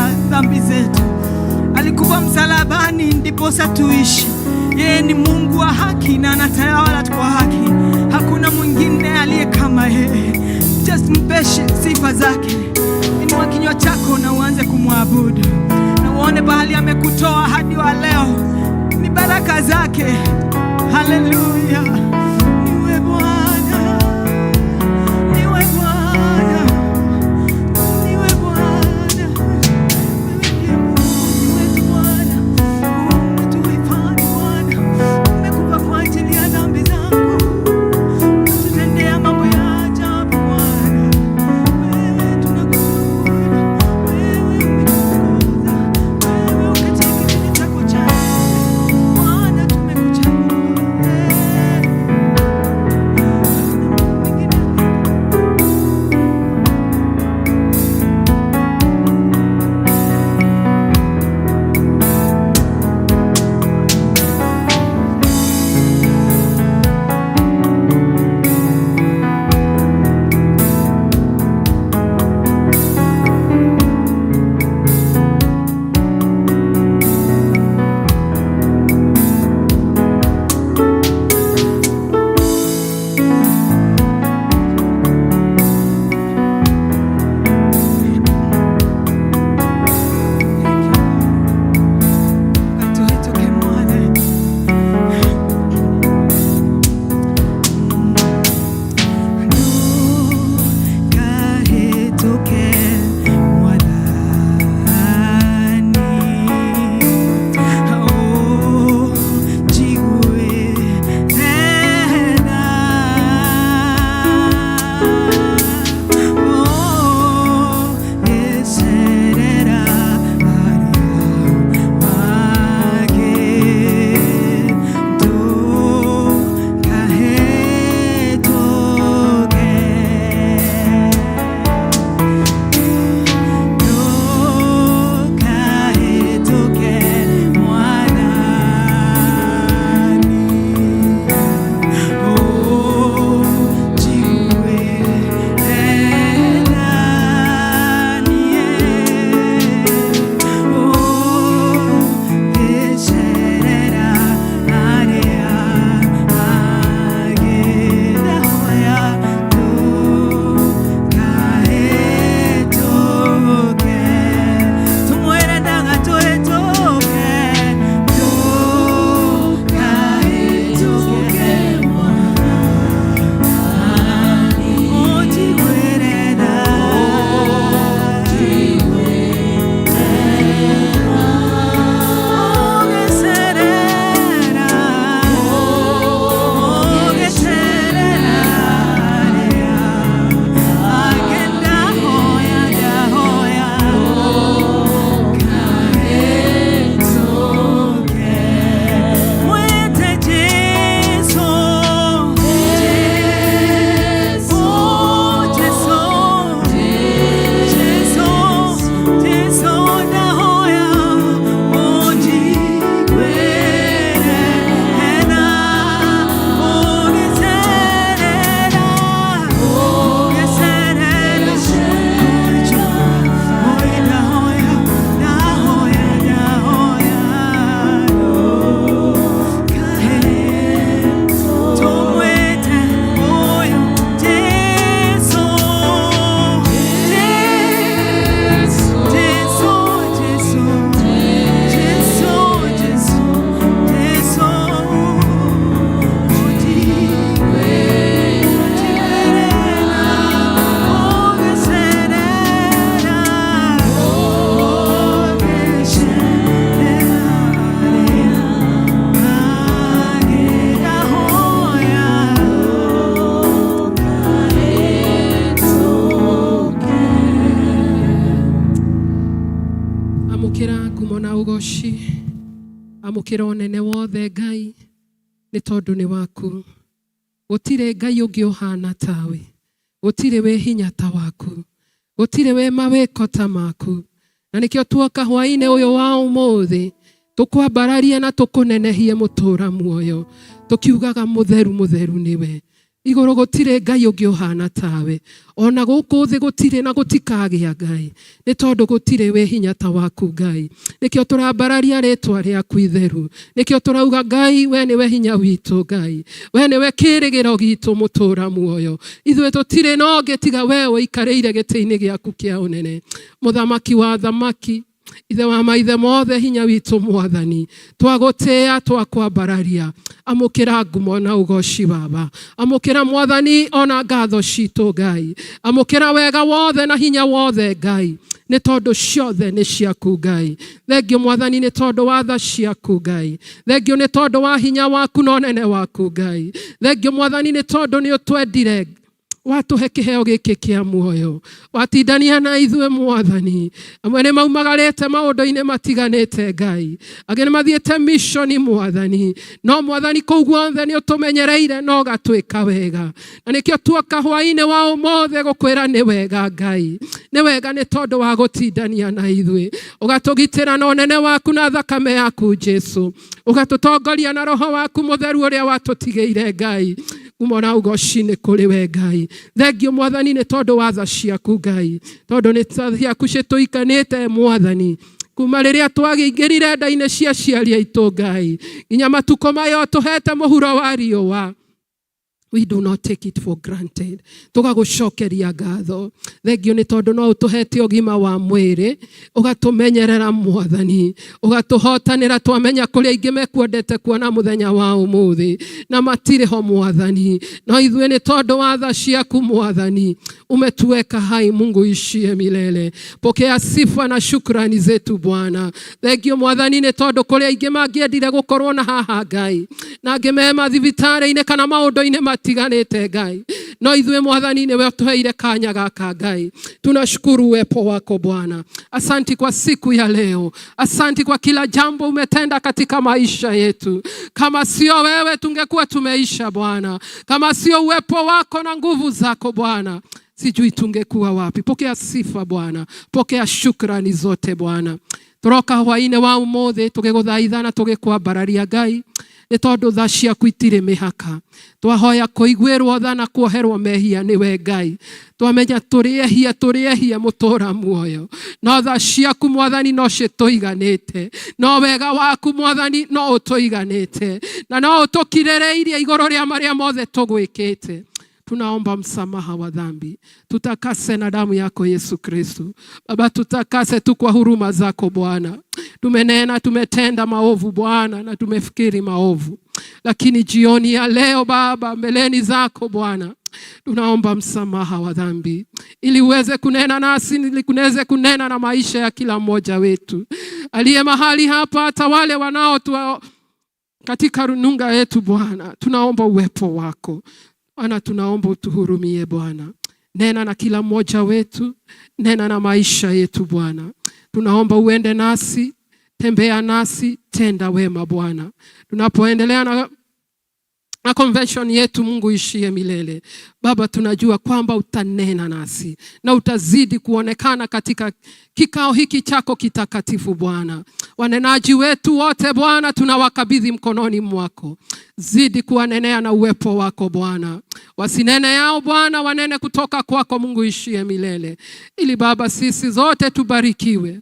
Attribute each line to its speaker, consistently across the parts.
Speaker 1: ya dhambi zetu. Alikufa msalabani ndiposa tuishi. Yeye ni Mungu wa haki na anatawala kwa haki. Hakuna mwingine aliye kama yeye. Just mpe sifa zake. Inua kinywa chako na uanze kumwabudu. Na uone bahali amekutoa hadi wa leo. Ni baraka zake. Hallelujah.
Speaker 2: amukira onene wothe Ngai ni tondu ni waku. Gutire Ngai ungi uhana tawe, gutire we hinya ta waku, gutire we maweko ta maku. Na nikio tuoka hwaine uyu wa umuthi tukwambararia na tukunenehie mutura muoyo tukiugaga mutheru mutheru niwe igoro gutire ngai ungi uhana tawe, ona guku thi gutire na gutikagia ngai, ni tondu gutire we hinya ta waku ngai. Nikio turambararia ritwa riaku itheru, nikio turauga ngai we ni we hinya witu ngai, we ni we kirigiro gitu mutura muoyo. Ithwe tutire noge tiga wewe ikariire giti-ini giaku kia unene, muthamaki wa thamaki, ithe wa maithe mothe hinya witu mwathani, twagutia twakwambararia, amukira ngumo na ugoci baba, amukira mwathani ona ngatho citu ngai, amukira wega wothe na hinya wothe ngai, ni tondu ciothe ni ciaku ngai. Thengio mwathani ni tondu wa tha ciaku ngai, thengio ni tondu wa hinya waku na unene waku ngai, thengio mwathani ni tondu ni utwendire watuhe kiheo giki kia muoyo, watindania na ithue mwathani, amwe ni maumagarite maundu-ini matiganite ngai, angi ni mathiete mission mwathani, no mwathani kuu guothe ni utumenyereire no gatwika wega, na nikio tuoka hwaini wa umothe gukwira ni wega ngai, ni wega ni tondu wa gutindania na ithue, ugatugitira na unene waku na thakame yaku Jesu, ugatutongoria na roho waku mutheru uria watutigeire ngai, umona ugoci ni kuri we ngai. Thengio mwathani ni tondu wa tha ciaku ngai, tondu ni tha ciaku cituikanite mwathani, kuma riria twagingirire nda-ini cia ciari aitu ngai, nginya matuko mayo tuhete muhuro wa riũa. We do not take it for granted. Tugagucokeria ngatho. Thengio ni tondu no utuhete ugima wa mwiri, ugatumenyerera mwathani, ugatuhotanira twamenya kuria ingi mekwendete kuona muthenya wa umuthi na matire ho mwathani, no ithue ni tondu wa tha ciaku mwathani umetuweka hai. Mungu ishie milele, pokea sifa na shukrani zetu Bwana. Thengio mwathani ni tondu kuria ingi mangiendire gukorwo na haha ngai, na ngimema thibitari-ini kana maundu-ini tiganite ngai, no ithue mwathani ni we tuheire kanya gaka ngai. Tunashukuru uwepo wako Bwana. Asanti kwa siku ya leo, asanti kwa kila jambo umetenda katika maisha yetu. Kama sio wewe tungekuwa tumeisha Bwana, kama sio uwepo wako na nguvu zako Bwana, sijui tungekuwa wapi. Pokea sifa Bwana, pokea shukrani zote Bwana. Turoka hwaine wa umuthi tugiguthaitha na tugikwambararia ngai, ni tondu tha ciaku itire mihaka. Twahoya kuiguirwo tha na kuoherwo mehia ni we ngai, twamenya turiehia mutura muoyo, no tha ciaku mwathani no cituiganite, no wega waku mwathani no utuiganite, na no utukirireirie iguru ria maria mothe tugwikite. Tunaomba msamaha wa dhambi, tutakase na damu yako Yesu Kristo. Baba, tutakase tu kwa huruma zako Bwana. Tumenena, tumetenda maovu Bwana, na tumefikiri maovu, lakini jioni ya leo Baba, mbeleni zako Bwana, tunaomba msamaha wa dhambi, ili uweze kunena nasi, ili kuneze kunena na maisha ya kila mmoja wetu aliye mahali hapa, hata wale wanao katika rununga yetu Bwana. Tunaomba uwepo wako Bwana, tunaomba utuhurumie Bwana. Nena na kila mmoja wetu, nena na maisha yetu Bwana. Tunaomba uende nasi, tembea nasi, tenda wema Bwana. Tunapoendelea na convention yetu, Mungu ishie milele Baba, tunajua kwamba utanena nasi na utazidi kuonekana katika kikao hiki chako kitakatifu Bwana. Wanenaji wetu wote Bwana, tunawakabidhi mkononi mwako. Zidi kuwanenea na uwepo wako Bwana. Wasinene yao Bwana, wanene kutoka kwako. Mungu ishie milele, ili Baba sisi zote tubarikiwe.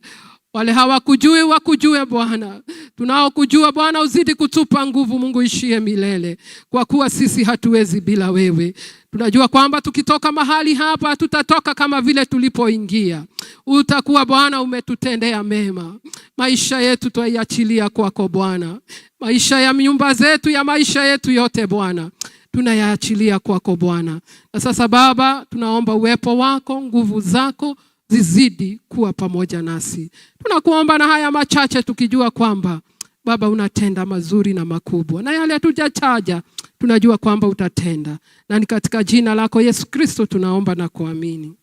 Speaker 2: Wale hawakujui wakujue Bwana, tunaokujua Bwana uzidi kutupa nguvu. Mungu ishie milele, kwa kuwa sisi hatuwezi bila wewe. Tunajua kwamba tukitoka mahali hapa tutatoka kama vile tulipoingia. Utakuwa Bwana umetutendea mema. Maisha yetu twaiachilia kwako Bwana, maisha ya nyumba zetu, ya maisha yetu yote Bwana tunayaachilia kwako Bwana. Na sasa Baba, tunaomba uwepo wako, nguvu zako zizidi kuwa pamoja nasi. Tunakuomba na haya machache tukijua kwamba Baba unatenda mazuri na makubwa, na yale hatujachaja tunajua kwamba utatenda, na ni katika jina lako Yesu Kristo tunaomba na kuamini.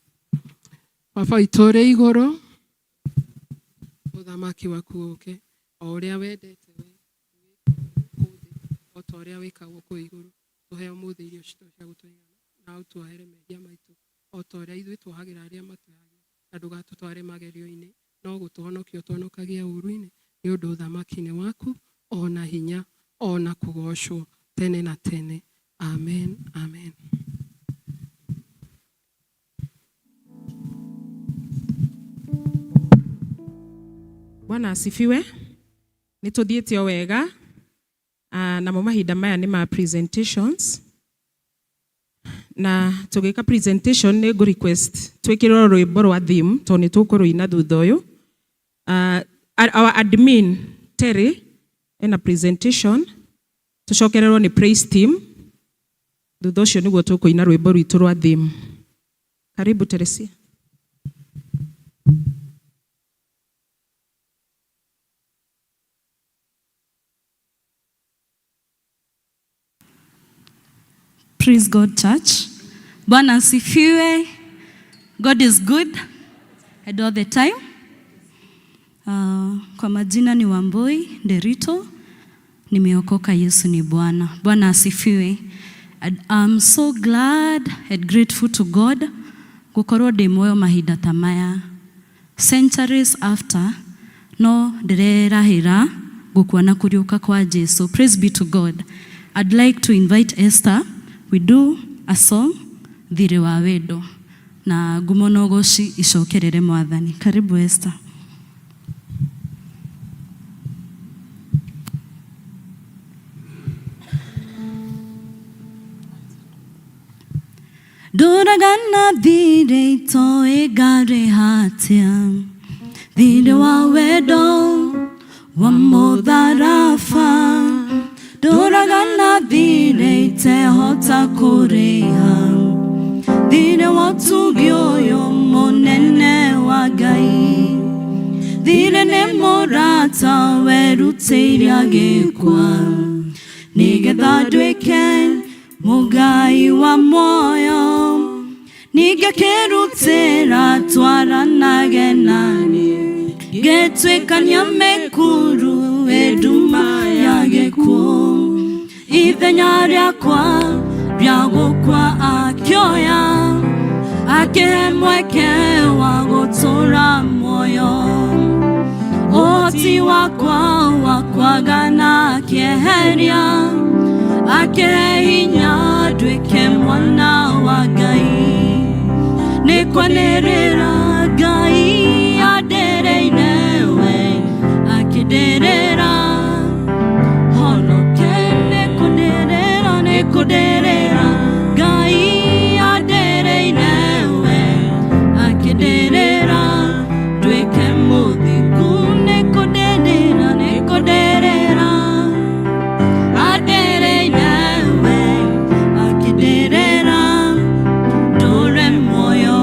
Speaker 2: Baba itore igoro uthamaki waku uke oria wendete we otoria wikagwo ku iguru, tuhe umuthi irio cito cia gutuigana, na utuahere mehia maitu otoria ithuĩ twahagira aria matuhagia, na ndugatutware magerio-ini, no gutuhonokia utuhonokagia uru-ini, ni undu uthamaki ni waku, ona hinya, ona kugocwo tene na tene. Amen. Amen.
Speaker 3: Bwana asifiwe. Nituthiĩte o wega na mahinda maya nĩ ma presentations na tũgĩka presentation nĩ ngũ request twĩkĩrwo rwĩmbo rwa theme to nĩ tũkũrũina thutha ũyũ. Our admin Terry ena presentation tũcokererwo nĩ praise team thutha ũcio nĩguo tũkũina rwĩmbo rwitũ rwa theme. Karibu Teresia.
Speaker 4: Praise God, church. Bwana asifiwe. God is good and all the time. Kwa majina ni Wambui Nderito. Nimeokoka, Yesu ni Bwana. Bwana asifiwe. I'm so glad and grateful to God gukorwo ndĩ muoyo mahinda ta maya. Centuries after, no ndĩrerahĩra gũkuona kũriũka kwa Jesu. Praise be to God. I'd like to invite Esther. We do a song, Thirĩ wa Wendo, na ngumo na ũgooci icokerere Mwathani. Karibu Esther. Ndũragana thirĩ itoĩ ngarĩ hatia, thirĩ wa wendo wa mũtharaba. Ndũragana thirĩ itehota kũrĩha, thirĩ wa ũtugi ũyũ mũnene wa Ngai. Thirĩ nĩ mũrata werutĩire agĩkua, nĩgetha nduĩke mũgai wa muoyo. Ningĩ akĩrutĩra twaranage naniĩ, ngĩtuĩkania mĩkuru nduma ya gĩkuũ. Ithenya rĩakwa rĩa gũkua akĩoya, akĩhe mweke wa gũtũũra muoyo. Ũhoti wakwa wa kwagana akĩeheria, akĩhe hinya nduĩke mwana wa Ngai. Nĩ kwanĩrĩra Ngai andĩrĩire we, akĩndĩrĩra honoke. Nĩ kũndĩrĩra Ngai andĩrĩire we, akĩndĩrĩra nduĩke mũthingu. Nĩ kũndĩrĩra andĩrĩire we, akĩndĩrĩra ndũre muoyo.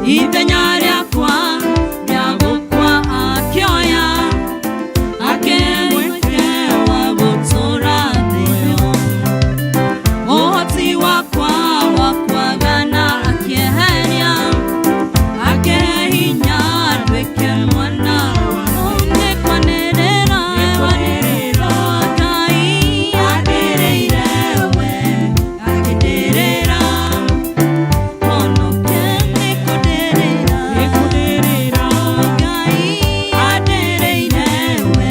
Speaker 4: ithenya rĩakwa rĩa gũkua akĩoya akĩmwĩke wa gũtũũra thĩ ĩyo. Ũhoti wakwa wa kwagana akĩeheria akĩhinya nduĩke mwana nĩkwanĩrĩra Ngai anĩrĩire we akĩndĩrĩra honoke nĩkũndĩrĩra Ngai anĩrĩire we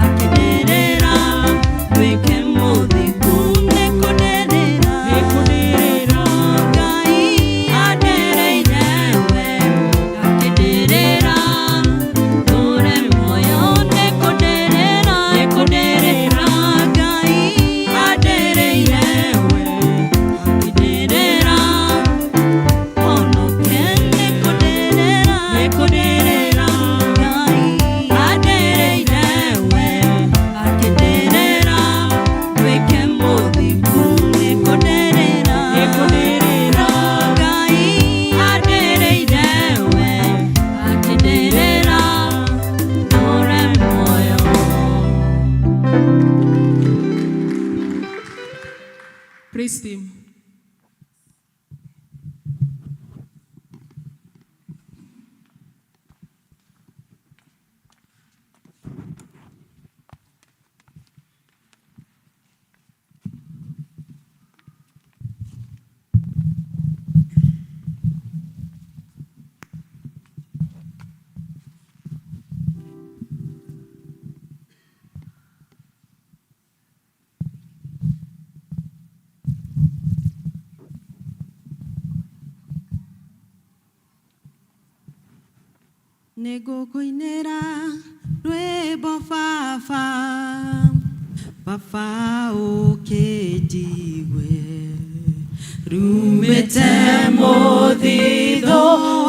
Speaker 4: akĩndĩrĩra nduĩke mũthingu nĩkũndĩrĩra Ngai anĩrĩire we akĩndĩrĩra tũre muoyo nĩkũndĩrĩra Ngai anĩrĩire we akĩndĩrĩra honoke nĩkũndĩrĩra Ngai anĩrĩire we akĩndĩrĩra nduĩke mũthingu nĩkũndĩrĩra Ngai anĩrĩire we akĩndĩrĩra tũre muoyo.
Speaker 3: Praise him.
Speaker 5: Nĩngũkũinĩra rwĩmbo baba, baba ũkĩnjigue, rumĩte mũthithũ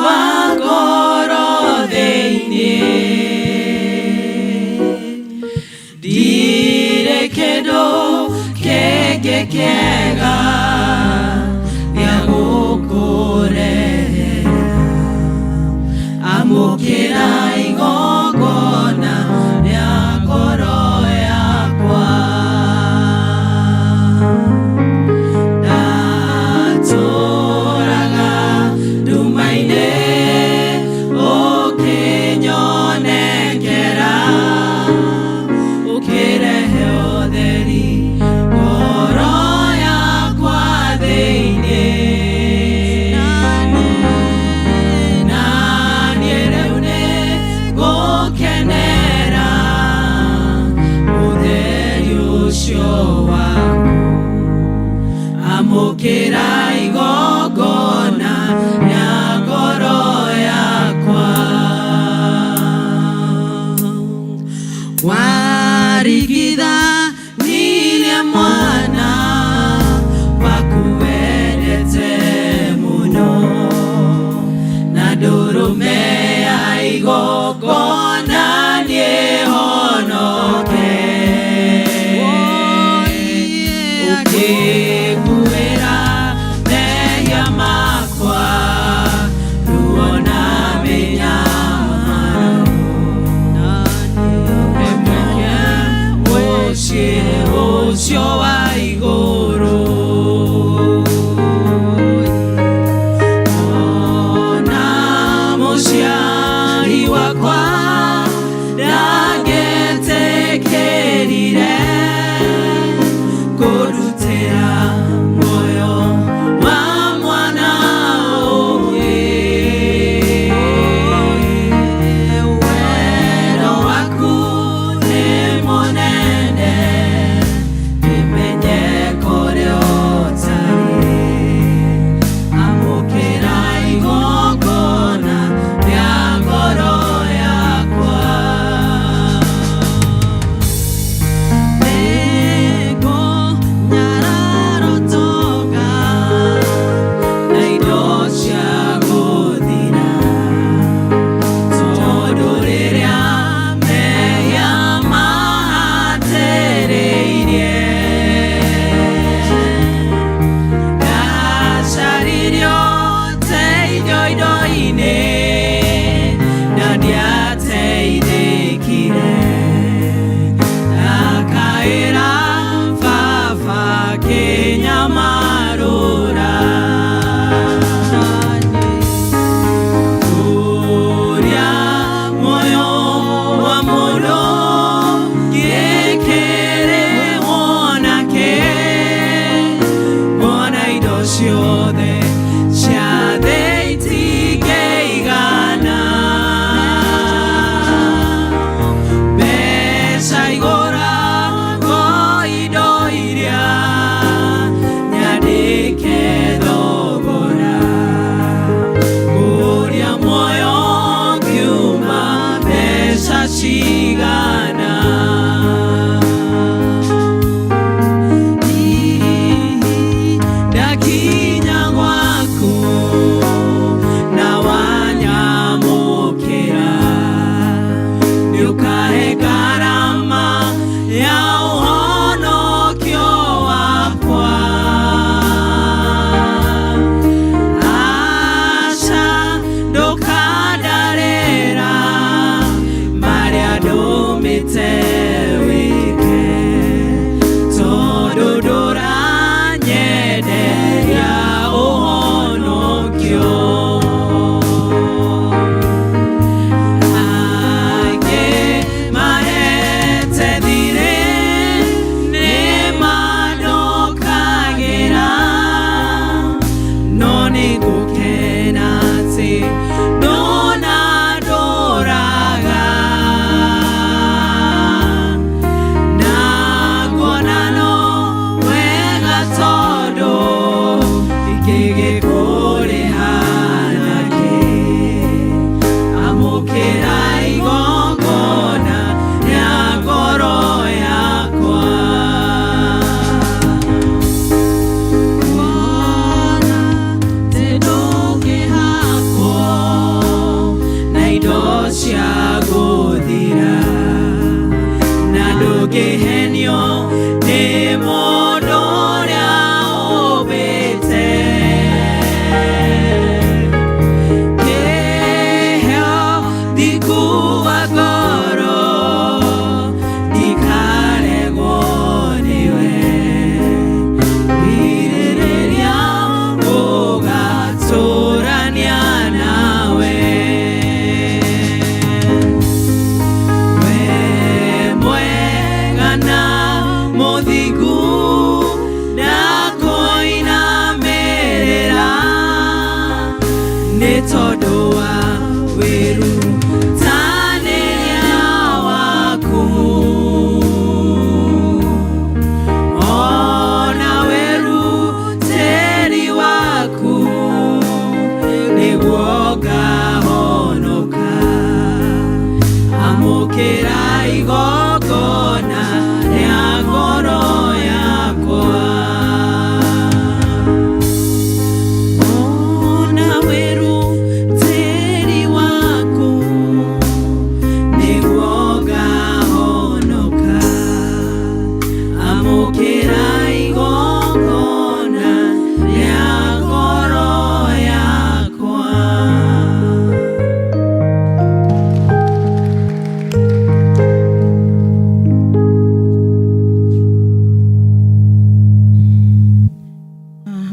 Speaker 5: wa ngoro thĩinĩ, ndirĩ kĩndũ kĩngĩ kĩega gĩa gũkũrehera, amũkĩra igongona rĩa ngoro yakwa. Ndatũũraga nduma-inĩ ũkĩnyonekera, ũkĩrehe ũtheri ngoro yakwa thĩinĩ. Amũkĩra igongona rĩa ngoro yakwa. Warigithanirie mwana waku wendete mũno, na ndũrũme ya igongona nĩhonoke. Ũkĩnguĩra mehia makwa, ruo na mĩnyamaro, ũcio wa igũrũ. Ona mũciari wakwa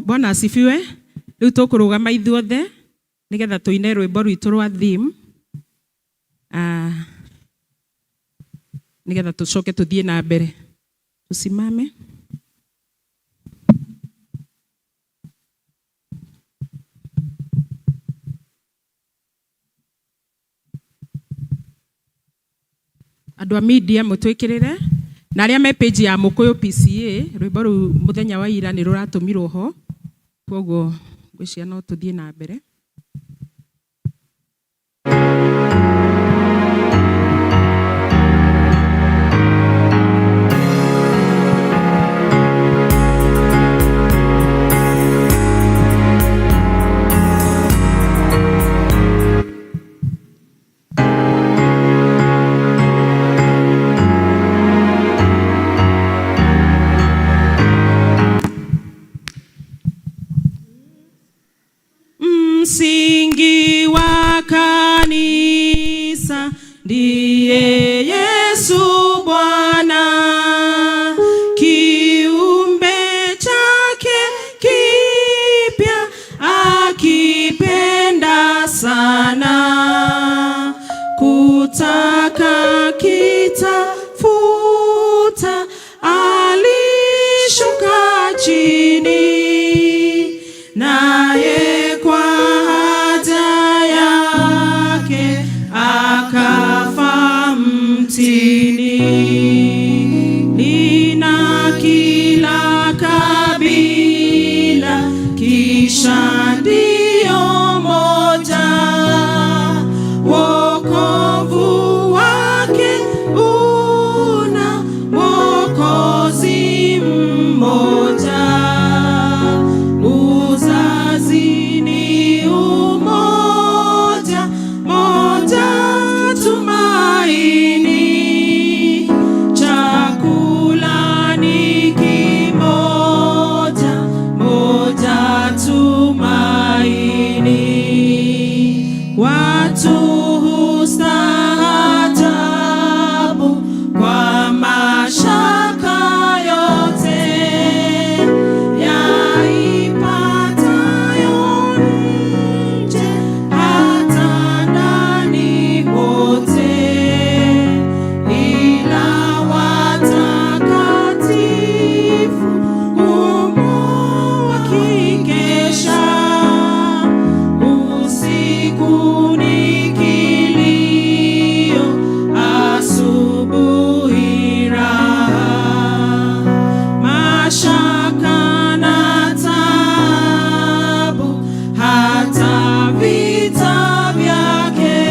Speaker 3: Bwana asifiwe. Riu tukurugama ithuothe nigetha tuine rwimbo rwitu rwa theme nigetha tucoke tuthie na mbere. Tusimame. Andu a media mutwikirire na aria me page ya Mukuyu PCA rwimbo ru muthenya wa ira ni ruratumirwo ho, koguo ngwiciria no tuthie na mbere. kunitafuta, alishuka chini, naye kwa haja yake akafa mtini. Nina kila kabila, kisha ndio moja, wokovu wake una Mwokozi mmoja. Uzazi ni umoja, moja tumaini, chakula ni kimoja, moja tumaini. Watu hustaajabu kwa mashaka yote yaipatayo nje, hata ndani mote, ila watakatifu humo wakikesha, usiku ni kilio, asubuhi raha. Mashaka na taabu, hata vita vyake,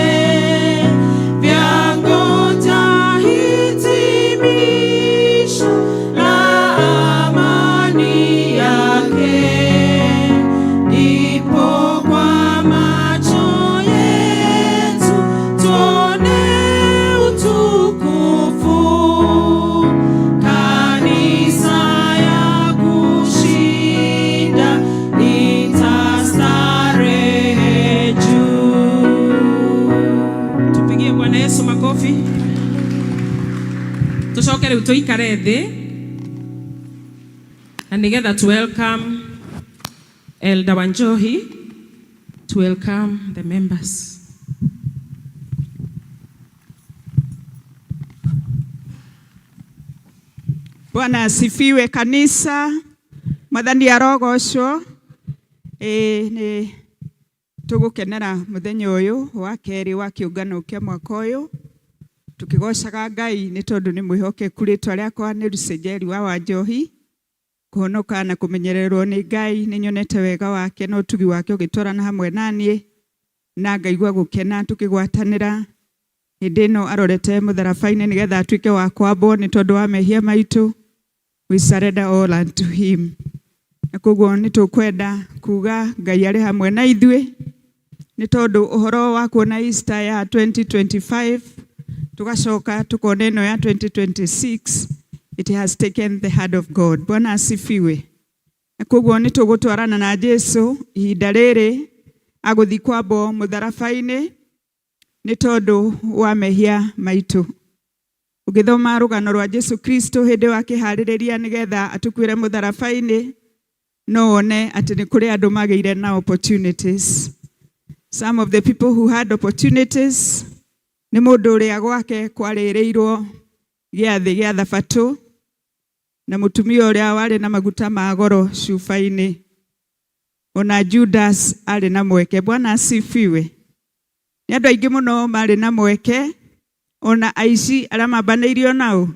Speaker 3: vyangoja hitimisho la amani yake. Ndipo kwa macho yetu tuone utukufu, kanisa ya kushinda itastarehe juu. Tupigie Bwana Yesu makofi. Tucoke riu tuikare thi na nigetha to welcome Elder Wanjohi, to welcome the members.
Speaker 1: Bwana asifiwe kanisa. Mwathani arogocwo. Ni tugukenera muthenya uyu wa keri wa kiungano kia mwaka uyu, tukigocaga Ngai ni tondu ni mwihokeku. Ritwa riakwa ni Lucejeri wa Wanjohi. Kuhonoka na kumenyererwo ni Ngai, ni nyonete wega wake no tugi wake ugitwarana hamwe nanie, na ngaigua gukena tukigwatanira hindi ino arorete mutharabaini nigetha atuike wa kwambwo ni tondu wa mehia maitu. We surrender all unto him. Na koguo ni tukwenda kuga Ngai ari hamwe na ithuĩ, ni tondu uhoro wa kuona Easter ya 2025 tugacoka tukona ino ya 2026, it has taken the hand of God. Bwana asifiwe. Na koguo ni tugutwarana na Jesu ihinda riri aguthi kwambwo mutharabaini ni tondu wa mehia maitu. Ugithoma rugano rwa Jesu Kristo hindi wakihariria nigetha atukwire mutharabaini, no one ati ni kuri andu magiire na opportunities. Some of the people who had opportunities ni mundu uria gwake kwaririirwo giathi gia thabatu, na mutumia uria wari na maguta ma goro cuba-ini, ona Judas ari na mweke. Bwana asifiwe. Ni andu aingi muno mari na mweke, ona aici aria mambaneirio nao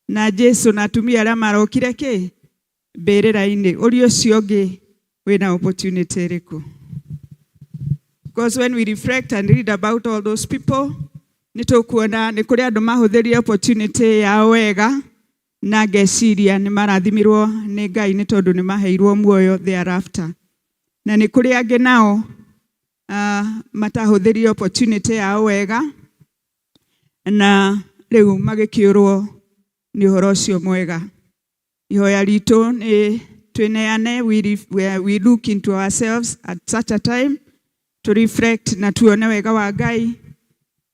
Speaker 1: na Jesu na atumia aria marokire ki mbirira-ini. Uri ucio ungi wina opportunity iriku? Because when we reflect and read about all those people, ni tukuona ni kuri andu mahuthirie opportunity ya wega, na ngeciria ni marathimirwo ni Ngai ni tondu ni maheirwo muoyo thereafter. Na ni kuri angi nao matahuthirie opportunity ya wega, na riu magikiurwo ni uhoro ucio mwega. Ihoya ritu ni tweneane, we look into ourselves at such a time to reflect na tuone wega wa Ngai,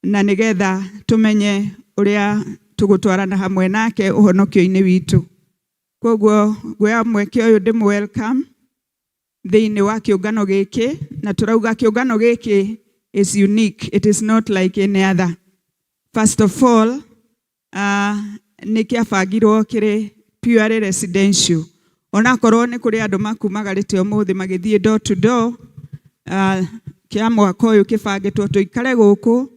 Speaker 1: na nigetha tumenye uria tugutwarana hamwe nake uhonokio-ini witu. Koguo gwe mweke uyu ndi welcome thiini wa kiungano giki, na turauga kiungano giki is unique, it is not like any other. First of all,
Speaker 6: nĩ kĩabangirwo kĩrĩ purely residential. Onakorwo nĩ kũrĩ andũ makumagarĩte ũmũthĩ magĩthiĩ door to door, kĩa mwaka ũyũ kĩbangĩtwo tũikare gũkũ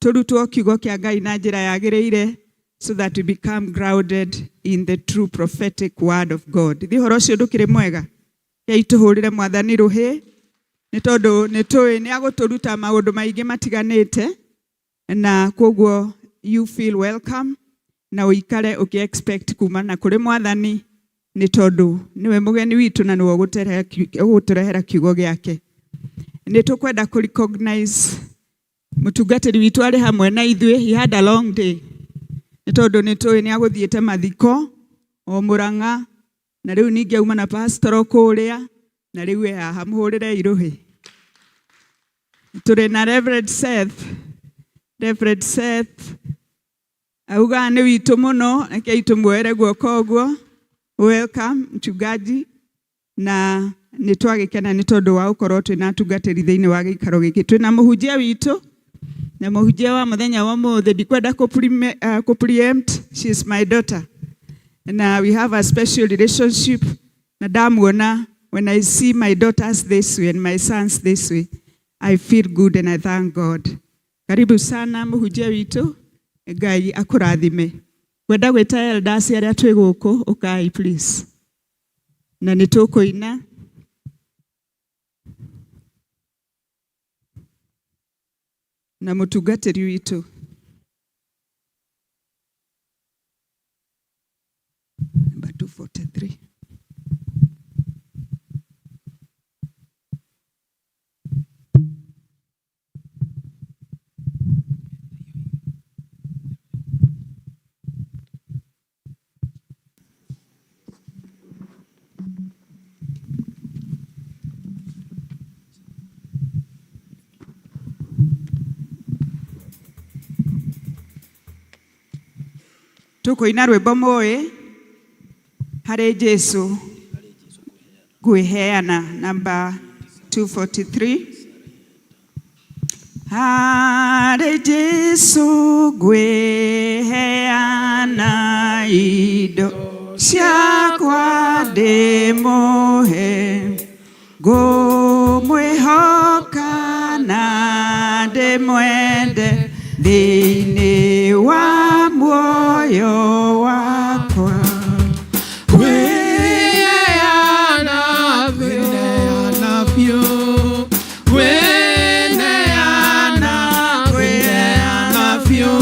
Speaker 6: tũrutwo kiugo kĩa Ngai na njĩra yagĩrĩire, so that we become grounded in the true prophetic word of God. Thiĩ ũhoro ũcio ndũkĩrĩ mwega? Kei tũhũrĩre Mwathani rũhĩ, nĩ tondũ nĩ tũĩ nĩ agũtũruta maũndũ maingĩ matiganĩte, na koguo you feel welcome na ũikare ũkĩ-expect kuma na kũrĩ Mwathani, nĩ tondũ niwe mũgeni witũ na nĩwe ũgũtũrehera kiugo gĩake. Nĩ tũkwenda kũ recognize mũtungatĩri witũ arĩ hamwe na ithuĩ. He had a long day, nĩ tondũ nĩ tũĩ nĩ agũthiĩte mathiko o Mũrang'a, na rĩu ningĩ auma na pastor kũrĩa, na rĩu haha mũhũrĩre irũhĩ. Tũrĩ na Reverend Seth auga nĩ witũ mũno, rekei tũmuoere guoko ũguo. Welcome mchungaji, na nĩ twagĩkena nĩ tondũ wa gũkorwo twĩna atungatĩri thĩinĩ wa gĩikaro gĩkĩ. Twĩna mũhunjia witũ, na mũhunjia wa mũthenya wa ũmũthĩ ndikwenda preempt. She is my daughter, and we have a special relationship. Na ndamuona, when I see my daughters this way and my sons this way, I feel good and I thank God. Karibu sana mũhunjia witũ, Ngai akũrathime. Gwenda gwĩta elders arĩa twĩ gũkũ, ũkai please. Na nĩ tũkũina. Na mũtungatĩri witũ. Number 243. Tũkũina rwĩmbo mũĩ harĩ Jesu ngwĩheana, number 243. Harĩ Jesu ngwĩheana indo ciakwa ndĩmũhe, ngũmwĩhoka na ndĩmwende thĩinĩ wa muoyo wakwa.
Speaker 5: Kwĩneana biũ, kwĩneana biũ,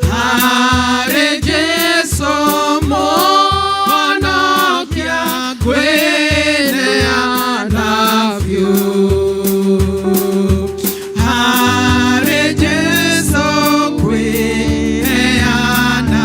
Speaker 5: harĩ Jesũ Mũhonokia, kwĩneana biũ. Harĩ Jesũ kwĩneana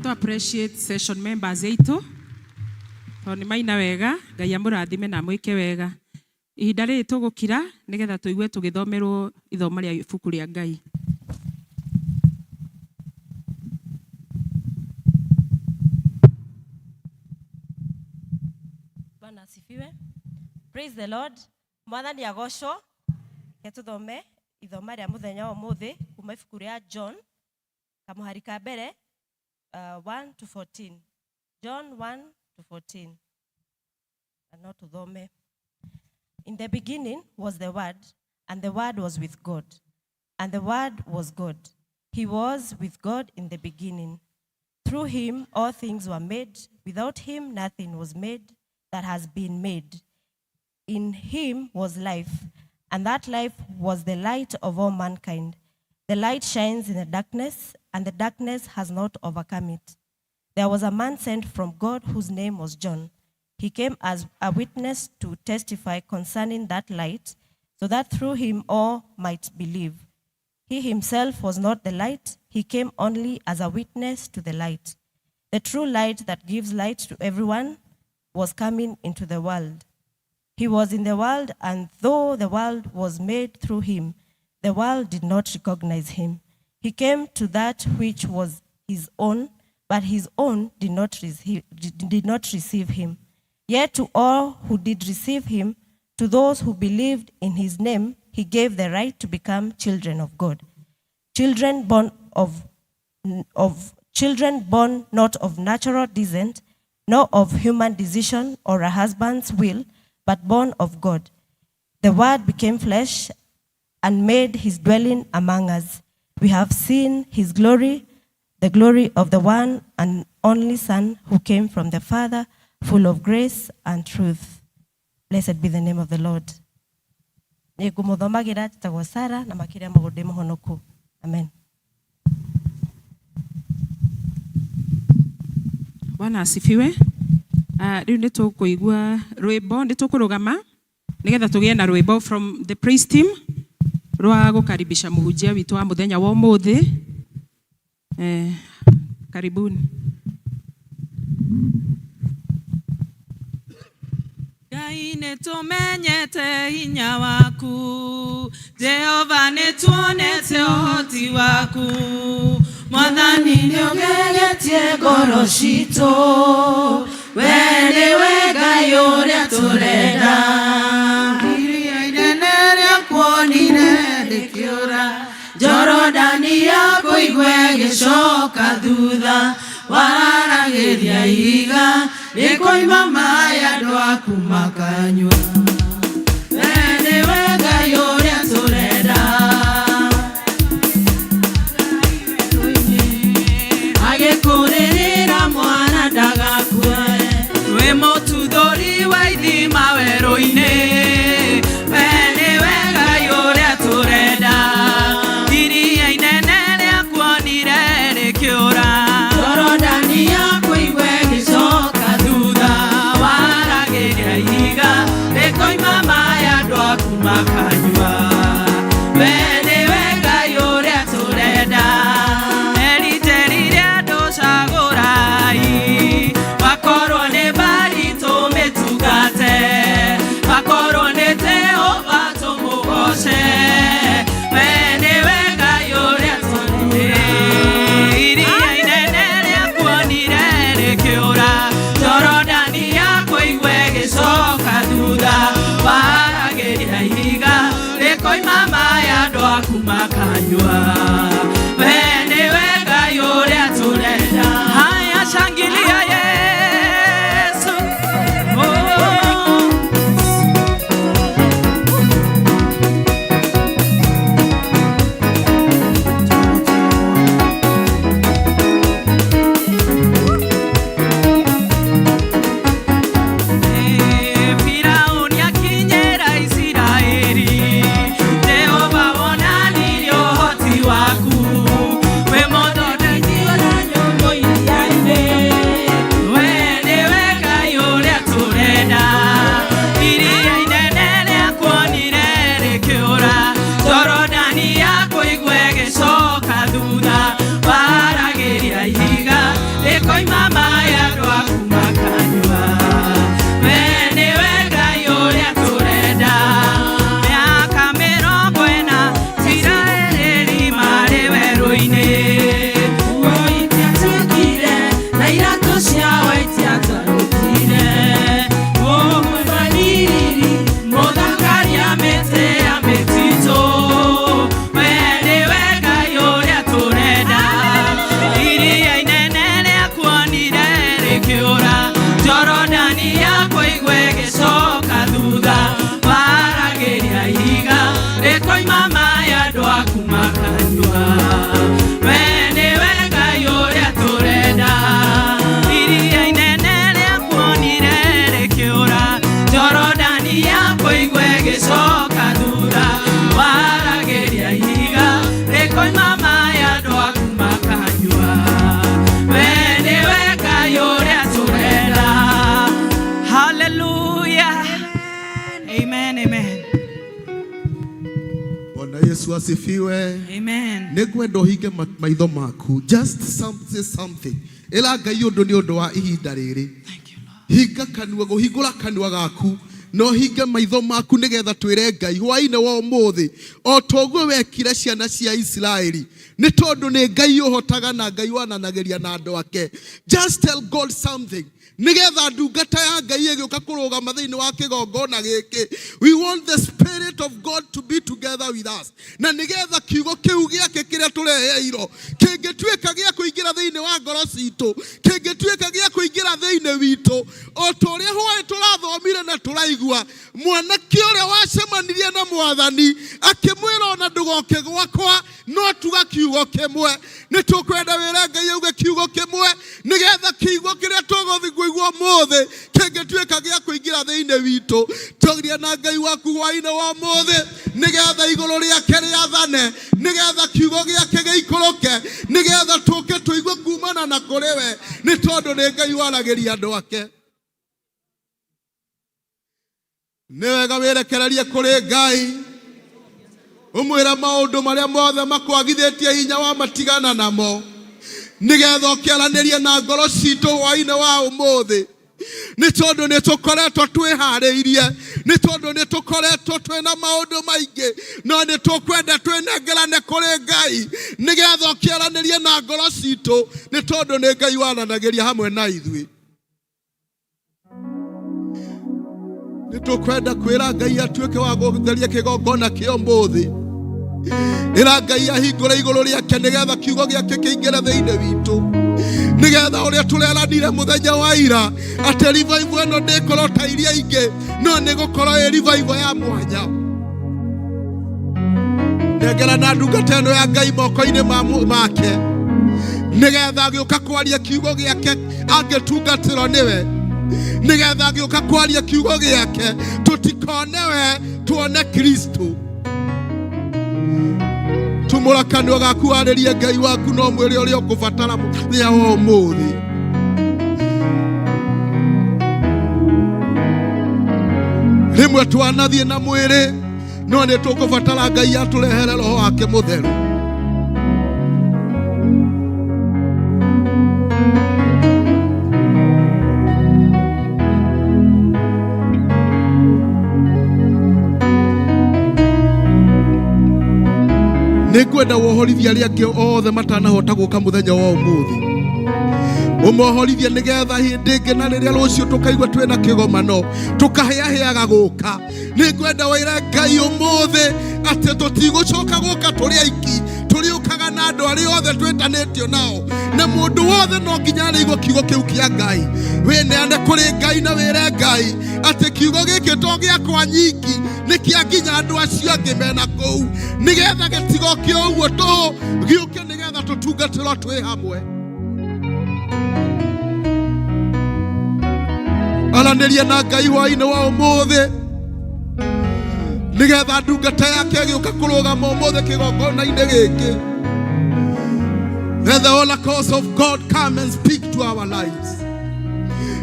Speaker 3: to appreciate session members eitu toni maina wega Ngai amurathime na mwike wega ihinda riri tugukira nigetha tuigue tugithomerwo ithoma ria ibuku ria Ngai.
Speaker 7: Bwana asifiwe. Praise the Lord. Mwathani agocwo. Tuthome ithoma ria muthenya wa muthi kuma ibuku ria John kamuhari ka mbere 1 to 14. John 1 to 14. Ano tuthome. In the beginning was the Word, and the Word was with God, and the Word was God. He was with God in the beginning. Through him all things were made. Without him nothing was made that has been made. In him was life, and that life was the light of all mankind. The light shines in the darkness, and the darkness has not overcome it. There was a man sent from God whose name was John. He came as a witness to testify concerning that light, so that through him all might believe. He himself was not the light. He came only as a witness to the light. The true light that gives light to everyone was coming into the world. He was in the world, and though the world was made through him, the world did not recognize him. He came to that which was his own, but his own did not receive him. Yet to all who did receive him, to those who believed in his name, he gave the right to become children of God. Children born not of natural descent, nor of human decision or a husband's will, but born of God. The Word became flesh and made his dwelling among us. We have seen his glory, the glory of the one and only Son who came from the Father, full of grace and truth. Blessed be the name of the Lord. Nĩngũmũthomagira tagwo Sara na makĩria mũgũndĩ mũhonoku. Amen.
Speaker 3: Bwana asifiwe. Riu nĩtũkũigua rwĩmbo, nĩtũkũrũgama nigetha tũgĩe na rwĩmbo from the praise team rwa gũkaribisha mũhunjia witũ wa mũthenya wa ũmũthĩ. Karibuni.
Speaker 5: Ngai nĩtũmenyete hinya waku, Jehova nĩtuonete ũhoti waku, Mwathani nĩũgegetie ngoro citũ, we nĩwe Ngai ũrĩa tũrenda, iria inene rĩakuonire rĩkĩũra, Jorodani yakũigua ĩgĩcoka thutha, wararagĩria ihiga rĩkoima maĩ andũ aku makanyua, we nĩwe Ngai ũrĩa tũrenda, agĩkũrĩrĩra mwana ndagakue, wĩ mũtuthũri wa ithima werũ-inĩ, we nĩwe Ngai ũrĩa tũrenda, iria inene rĩakuonire rĩkĩũra, Jorodani yakũigua ĩgĩcoka thutha, waragĩria ihiga rĩkoima
Speaker 8: asifiwe.
Speaker 1: Amen.
Speaker 8: Negwenda hinge maitho maku. Just say something. Ela Ngai undu ni undu wa ihinda riri.
Speaker 1: Thank you, Lord.
Speaker 8: Hinga kanua go hingura kanua gaku. No hinge maitho maku nigetha twire Ngai hwaine wa umuthi o toguo wekire ciana cia Israeli ni tondu ni Ngai uhotaga na Ngai wananageria na andu ake. Just tell God something. Nigetha ndungata ya Ngai igioka kurugama thiini wa kigongona giki. We want the spirit of God to be together with us. Na nigetha kiugo kiu giake kiria tureheirwo kingituika gia kuingira thiini wa ngoro citu, kingituika gia kuingira thiini witu, o turia hwae turathomire na turaigua mwanake uria wacemanirie na Mwathani akimwira ona ndugoke gwakwa no tuga kiugo kimwe. Ni tukwenda wira Ngai auge kiugo kimwe nigetha kiugo kiria tuguthigwo igwo mothe kingituika gia kuingira thiini witu. Tugiria na Ngai waku hwaine wa mothe nigetha iguru riake riathane, nigetha kiugo giake giikoroke, nigetha tuke tuigue kumana na kuriwe ni tondu ni Ngai waragiria andu ake. Ni wega wirekererie kuri Ngai umwira maundu maria mothe makwagithitie hinya wa matigana namo, nigetha ukiaranirie na ngoro citu hwaine wa umuthi. Ni tondu ni tukoretwo twihariirie, ni tondu ni tukoretwo twina maundu maingi, no ni tukwenda twinengerane kuri Ngai nigetha ukiaranirie na ngoro citu, ni tondu ni Ngai waranagiria hamwe na ithui. Ni tukwenda kwira Ngai atuike wa gutheria kigongona kio muthi. Ira Ngai ahingure iguru riake nigetha kiugo giake kiingire thiini witu, nigetha uria tureranire muthenya wa ira ati revival eno ndikorwo ta iria ingi, no ni gukorwo i revival ya mwanya. Negera na ndungata eno ya Ngai moko-ini make nigetha agiuka kwaria kiugo giake angitungatirwo niwe, nigetha agiuka kwaria kiugo giake tutikonewe tuone Kristo. Tumura kanua gaku aririe Ngai waku no mwire uria ukubatara muthenya wa umuthi. Rimwe twanathie na mwire no ni tukubatara Ngai aturehere roho wake mutheru. Nikwenda wohorithia aria angi othe matanahota guka muthenya wa umuthi. Umohorithia nigetha hindi ingi na riria rucio tukaigua twina kigomano tukaheaheaga guka. Nikwenda wire Ngai umuthi ati tutigucoka guka turi aiki, turiukaga na andu aria othe twitanitio nao, na mundu wothe no nginya araigua kiugo kiu kia Ngai. Wineane kuri Ngai na wire Ngai ati kiugo giki to giakwa nyiki ni kia nginya andu acio angi mena kou, nigetha gitigo kio uguo to giuke nigetha tutungatirwo twi hamwe. Aranirie na Ngai hwaine wa umuthi nigetha ndungata yake giuka kurugama umuthi kigongona-ini giki. Let the oracles of God come and speak to our lives.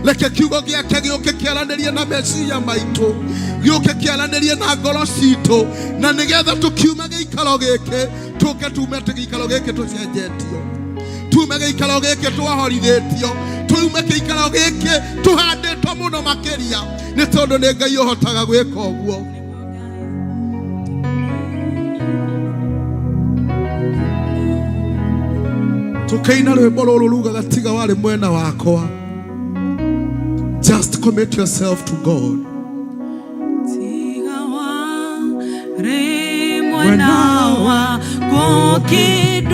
Speaker 8: Leke kiugo giake giuke kiaranirie na meciria maitu, giuke kiaranirie na ngoro citu, na nigetha tukiuma giikaro giki tuke tume giikaro giki tucenjetio, tume giikaro giki twahorithetio, tume giikaro giki tuhanditwo muno makiria, ni tondu ni Ngai uhotaga gwika uguo. Tukaina rwimbo ruru rugaga tiga wari mwena wakwa. Just commit yourself to God.
Speaker 5: Tiga wari mwena wako kidoerera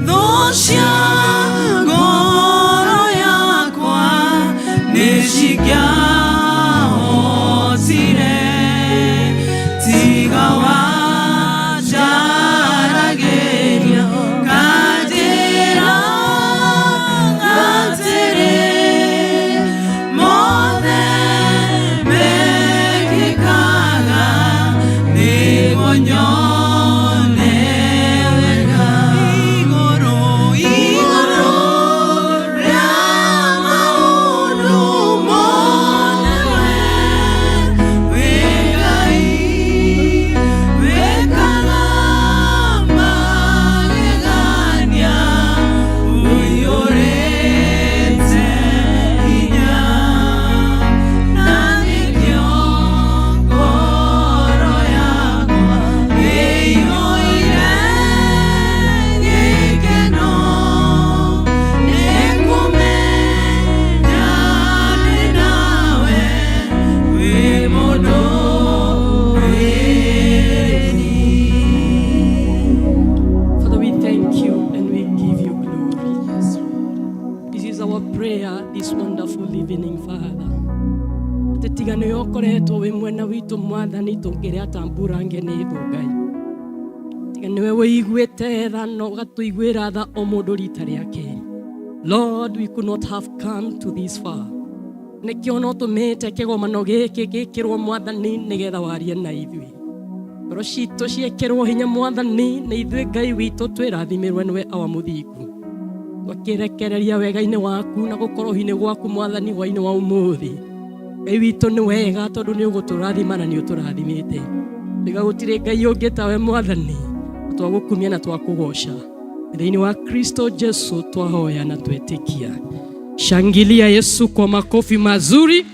Speaker 5: thosha ngoro yakwa nishikia hotire. Tiga Señor.
Speaker 9: tiga nĩ ũkoretwo wĩ mwena witũ Mwathani tũngĩrĩa tamburange nĩ thũ Ngai. Tiga nĩwe wĩiguĩte tha na ũgatũiguĩra tha o mũndũ rita rĩake. Lord, we could not have come to this far. Nĩkĩo no tũmĩte kĩgomano gĩkĩ gĩkĩrwo Mwathani nĩgetha warie na ithuĩ. Ngoro citũ ciĩkĩrwo hinya Mwathani nĩ ithuĩ Ngai witũ twĩrathimirwo nĩwe awa mũthingu. Twakĩrekereria wega-inĩ waku na gũkorohi-inĩ gwaku Mwathani hwainĩ wa ũmũthĩ. Ngai witũ nĩ wega tondũ nĩ ũgũtũrathima na nĩ ũtũrathimĩte. Tiga gũtirĩ Ngai ũngĩ tawe Mwathani, twagũkumia na twakũgoca. Thĩinĩ wa Kristo Jesu twahoya na twetĩkia. Shangilia Yesu kwa makofi mazuri.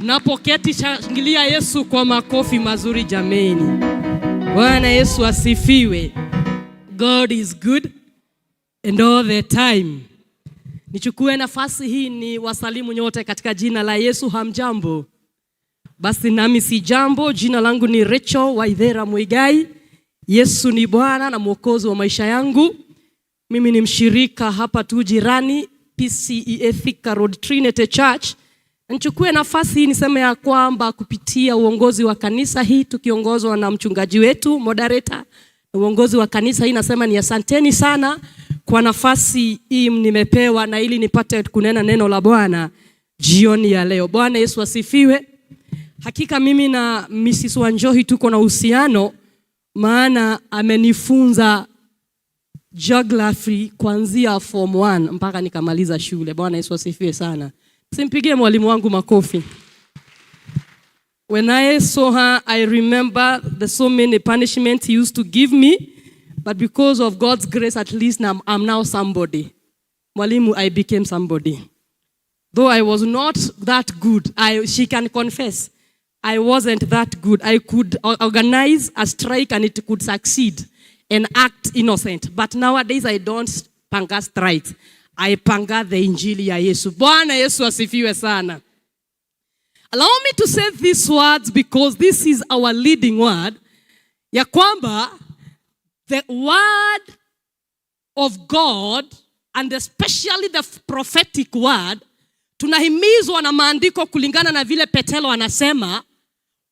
Speaker 9: Unapoketi shangilia Yesu kwa makofi mazuri jameni. Bwana Yesu asifiwe. God is good and all the time. Nichukue nafasi hii ni wasalimu nyote katika jina la Yesu. Hamjambo? Basi nami si jambo. Jina langu ni Rachel Waithera Muigai. Yesu ni Bwana na Mwokozi wa maisha yangu. Mimi ni mshirika hapa tu jirani PCEA Thika Road Trinity Church. Nichukue nafasi hii niseme ya kwamba kupitia uongozi wa kanisa hii tukiongozwa na mchungaji wetu moderator, uongozi wa kanisa hii nasema ni asanteni sana kwa nafasi hii nimepewa na ili nipate kunena neno la Bwana jioni ya leo. Bwana Yesu asifiwe. Hakika mimi na Mrs. Wanjohi tuko na uhusiano, maana amenifunza geography kuanzia form 1 mpaka nikamaliza shule. Bwana Yesu asifiwe sana. Simpigie mwalimu wangu makofi. When I saw her, I remember the so many punishments he used to give me, but because of God's grace, at least I'm now somebody. Mwalimu, I became somebody. Though I was not that good, she can confess, I wasn't that good. I could organize a strike and it could succeed and act innocent. But nowadays I don't panga strikes. I panga the injili ya Yesu. Bwana Yesu asifiwe sana. Allow me to say these words because this is our leading word. Ya kwamba the word of God and especially the prophetic word, tunahimizwa na maandiko kulingana na vile Petelo anasema,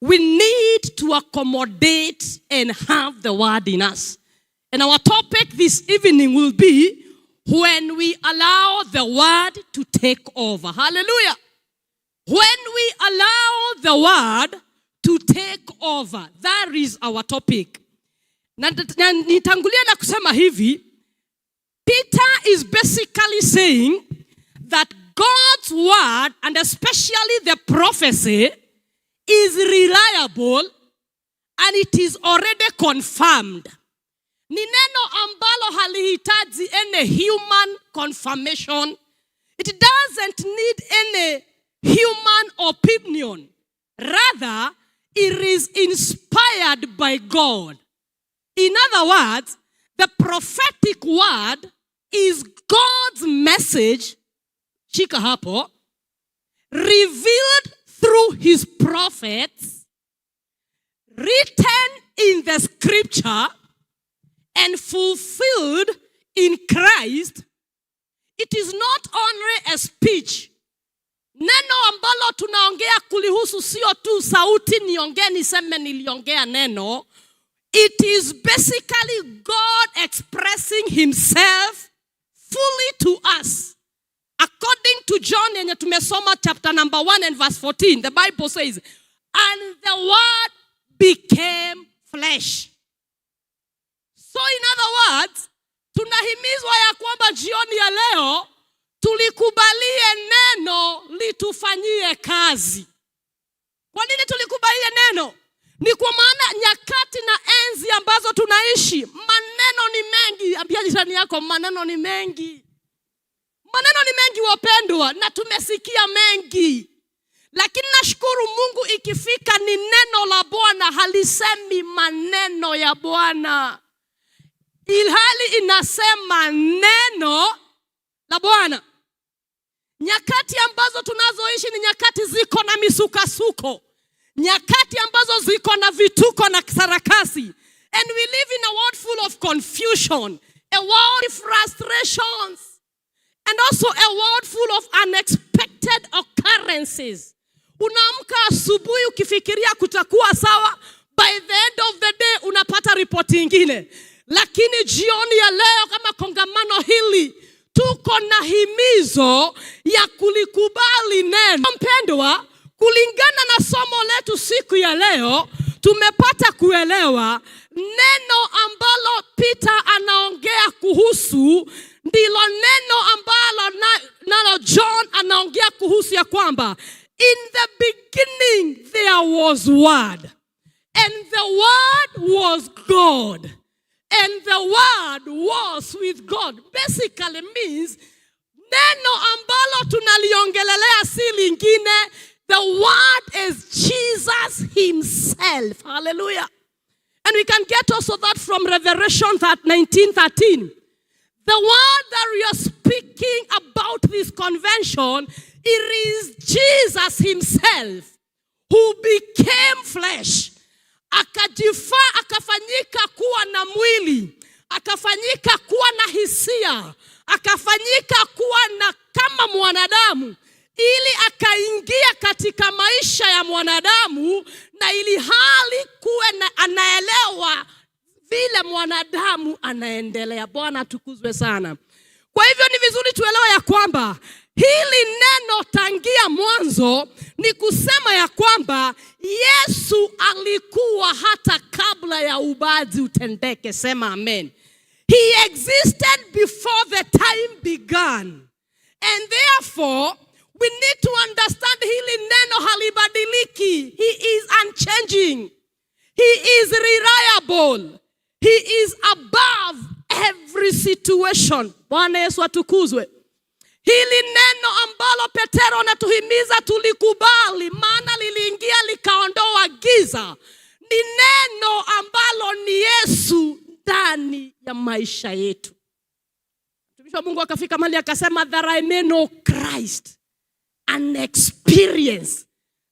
Speaker 9: we need to accommodate and have the word in us. And our topic this evening will be when we allow the word to take over. Hallelujah. When we allow the word to take over. That is our topic. Na nitangulia na kusema hivi, Peter is basically saying that God's word and especially the prophecy is reliable and it is already confirmed. Ni neno ambalo halihitaji any human confirmation. It doesn't need any human opinion. Rather, it is inspired by God. In other words, the prophetic word is God's message, shika hapo, revealed through his prophets, written in the scripture, and fulfilled in Christ. It is not only a speech. Neno ambalo tunaongea kulihusu sio tu sauti niongee niseme niliongea neno. It is basically God expressing himself fully to us. According to John yenye tumesoma chapter number 1 and verse 14, the Bible says, and the word became flesh. So in other words, tunahimizwa ya kwamba jioni ya leo tulikubalie neno litufanyie kazi. Kwa nini tulikubalie neno? Ni kwa maana nyakati na enzi ambazo tunaishi, maneno ni mengi. Ambia jirani yako, maneno ni mengi. Maneno ni mengi wapendwa, na tumesikia mengi. Lakini nashukuru Mungu ikifika ni neno la Bwana halisemi maneno ya Bwana, ilhali inasema neno la Bwana. Nyakati ambazo tunazoishi ni nyakati ziko na misukasuko, nyakati ambazo ziko na vituko na sarakasi. And we live in a world full of confusion, a world of frustrations, and also a world full of unexpected occurrences. Unaamka asubuhi ukifikiria kutakuwa sawa, by the end of the day unapata ripoti nyingine. Lakini jioni ya leo kama kongamano hili tuko na himizo ya kulikubali neno. Mpendwa, kulingana na somo letu siku ya leo, tumepata kuelewa neno ambalo Peter anaongea kuhusu ndilo neno ambalo nalo John anaongea kuhusu, ya kwamba in the beginning there was word, and the word was God, and the word was with God. Basically means neno ambalo tunaliongelelea si lingine, the word is Jesus himself. Hallelujah. And we can get also that from Revelation 19:13. The word that we are speaking about this convention, it is Jesus himself who became flesh. Akafanyika kuwa na mwili, akafanyika kuwa na hisia, akafanyika kuwa na kama mwanadamu, ili akaingia katika maisha ya mwanadamu, na ili hali kuwe na anaelewa vile mwanadamu anaendelea. Bwana tukuzwe sana. Kwa hivyo ni vizuri tuelewe ya kwamba hili neno tangia mwanzo ni kusema ya kwamba Yesu alikuwa hata kabla ya uumbaji utendeke. Sema amen. He existed before the time began. And therefore, we need to understand hili neno halibadiliki. He is unchanging. He is reliable. He is above every situation. Bwana Yesu atukuzwe. Hili neno ambalo Petero anatuhimiza tulikubali, maana liliingia likaondoa giza, ni neno ambalo ni Yesu ndani ya maisha yetu. Mtumishi wa Mungu akafika mahali akasema, that I may know Christ and experience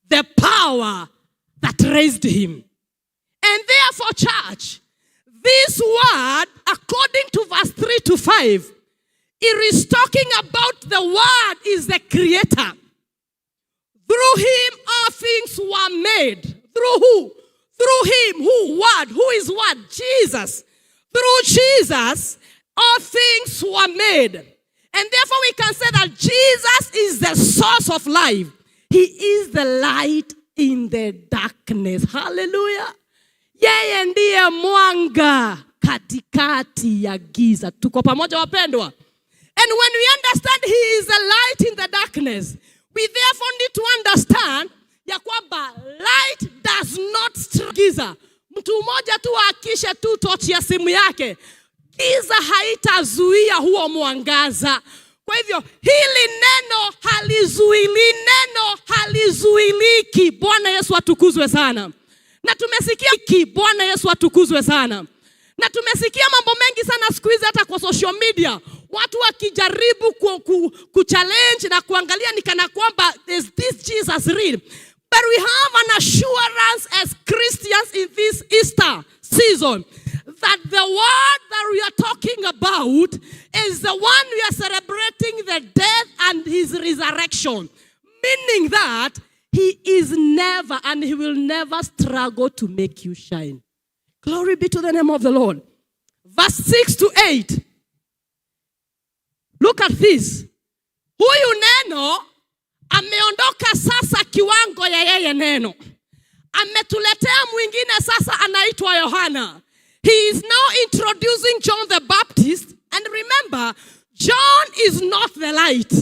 Speaker 9: the power that raised him. And therefore, church, this word, according to verse 3 to 5, it is talking about the word is the creator. Through him all things were made. Through who? Through him. Who? Word. Who is word? Jesus. Through Jesus all things were made. And therefore we can say that Jesus is the source of life. He is the light in the darkness. Hallelujah. Yeye ndiye mwanga katikati ya giza. Tuko pamoja wapendwa? And when we understand he is the light in the darkness, we therefore need to understand ya kwamba light does not strike giza. Mtu mmoja tu akishe tu tochi ya simu yake, giza haitazuia huo mwangaza. Kwa hivyo hili neno halizuiliki. Bwana Yesu atukuzwe sana. Na tumesikia Bwana Yesu atukuzwe sana. Na tumesikia mambo mengi sana siku hizi hata kwa social media, watu wakijaribu kuchallenge na kuangalia ni kana kwamba is this Jesus real. But we have an assurance as Christians in this Easter season that the word that we are talking about is the one we are celebrating, the death and his resurrection. Meaning that he is never and he will never struggle to make you shine. Glory be to the name of the Lord. Verse 6 to 8. Look at this. Huyu neno ameondoka sasa kiwango ya yeye neno. Ametuletea mwingine sasa anaitwa Yohana. He is now introducing John the Baptist. And remember, John is not the light,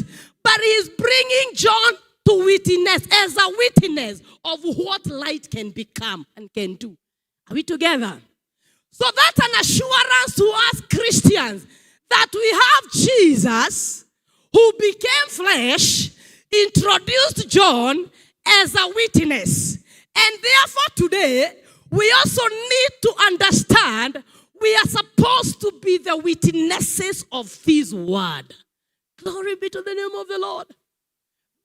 Speaker 9: but he is bringing John to witness, as a witness of what light can become and can do. Are we together? So that's an assurance to us Christians that we have Jesus who became flesh, introduced John as a witness. And therefore today, we also need to understand we are supposed to be the witnesses of this word. Glory be to the name of the Lord.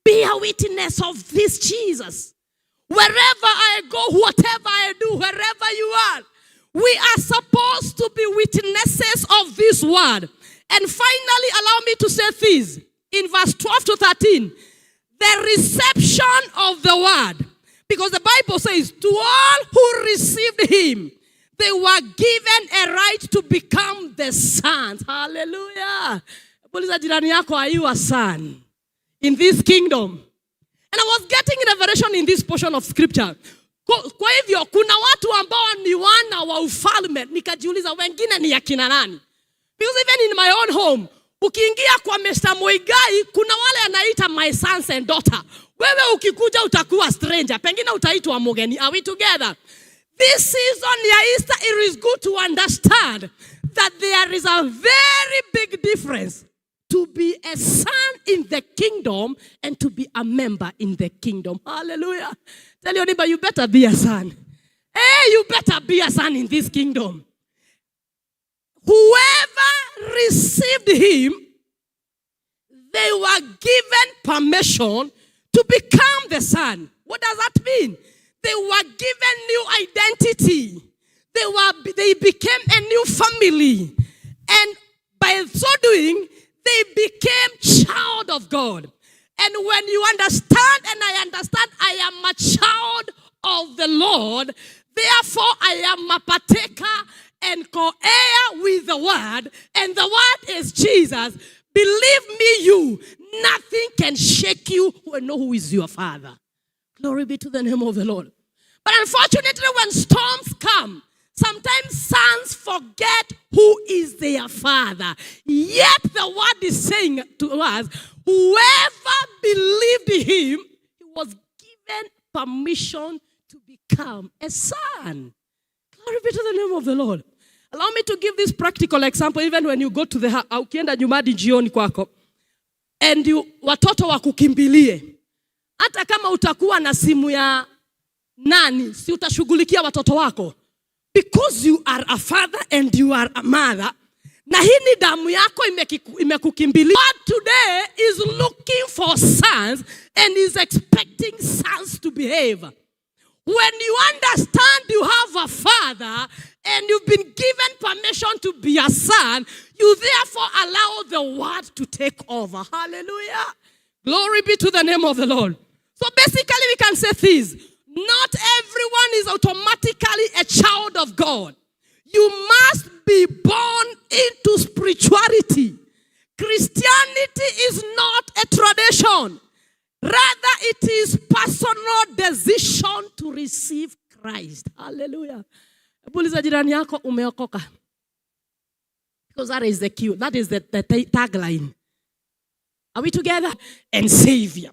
Speaker 9: Be a witness of this Jesus. Wherever I go, whatever I do, wherever you are, we are supposed to be witnesses of this word. And finally, allow me to say this in verse 12 to 13. the reception of the word. Because the Bible says, to all who received him, they were given a right to become the sons. Hallelujah. Are you a son in this kingdom? And I was getting revelation in this portion of scripture. Kwa hivyo, kuna watu ambao ni wana wa ufalme. Nikajiuliza wengine ni akina nani? Because even in my own home, ukiingia kwa Mr. Muigai, kuna wale anaita my sons and daughter. Wewe ukikuja utakuwa stranger. Pengine utaitwa mgeni. Are we together? This season ya Easter, it is good to understand that there is a very big difference to be a son in the kingdom and to be a member in the kingdom. Hallelujah. Tell your neighbor, you better be a son. Hey, you better be a son in this kingdom. Whoever received him, they were given permission to become the son. What does that mean? They were given new identity. They became a new family. And by so doing, they became child of God. And when you understand, and I understand, I am a child of the Lord, therefore I am a partaker and co-heir with the word, and the word is Jesus. Believe me, nothing can shake you who know who is your father. Glory be to the name of the Lord. But unfortunately, when storms come, sometimes sons forget who is their father. Yet the word is saying to us, whoever believed him, he was given permission to become a son. Glory be to the name of the Lord. Allow me to give this practical example, even when you go to the ukienda nyumbani jioni kwako, and watoto wakukimbilie. Hata kama utakuwa na simu ya nani, si utashughulikia watoto wako. Because you are a father and you are a mother, na hii ni damu yako imekukimbilia. God today is looking for sons and is expecting sons to behave. When you understand you have a father and you've been given permission to be a son, you therefore allow the word to take over. Hallelujah. Glory be to the name of the Lord. So basically we can say this. Not everyone is automatically a child of God. You must be born into spirituality. Christianity is not a tradition. Rather, it is personal decision to receive Christ. Hallelujah. Because that is the cue. That is the tagline. Are we together? And Savior.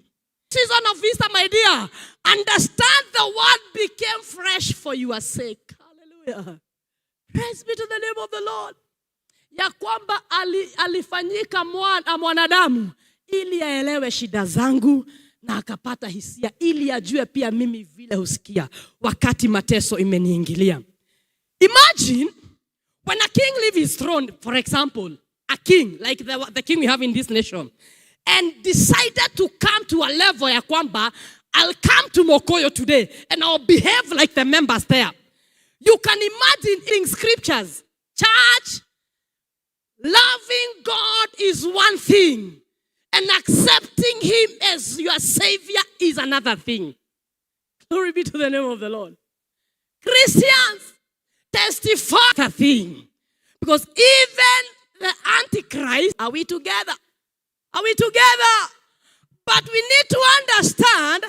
Speaker 9: Season of Easter, my dear. Understand the word became fresh for your sake. Hallelujah. Praise be to the name of the Lord. Ya kwamba alifanyika mwanadamu ili aelewe shida zangu na akapata hisia ili ajue pia mimi vile husikia wakati mateso imeniingilia. Imagine when a king leaves his throne, for example, a king like the king we have in this nation, and decided to come to a level ya kwamba I'll come to Mokoyo today and I'll behave like the members there. You can imagine in scriptures, church, loving God is one thing and accepting him as your savior is another thing. Glory be to the name of the Lord. Christians testify the thing. Because even the Antichrist, are we together? Are we together? But we need to understand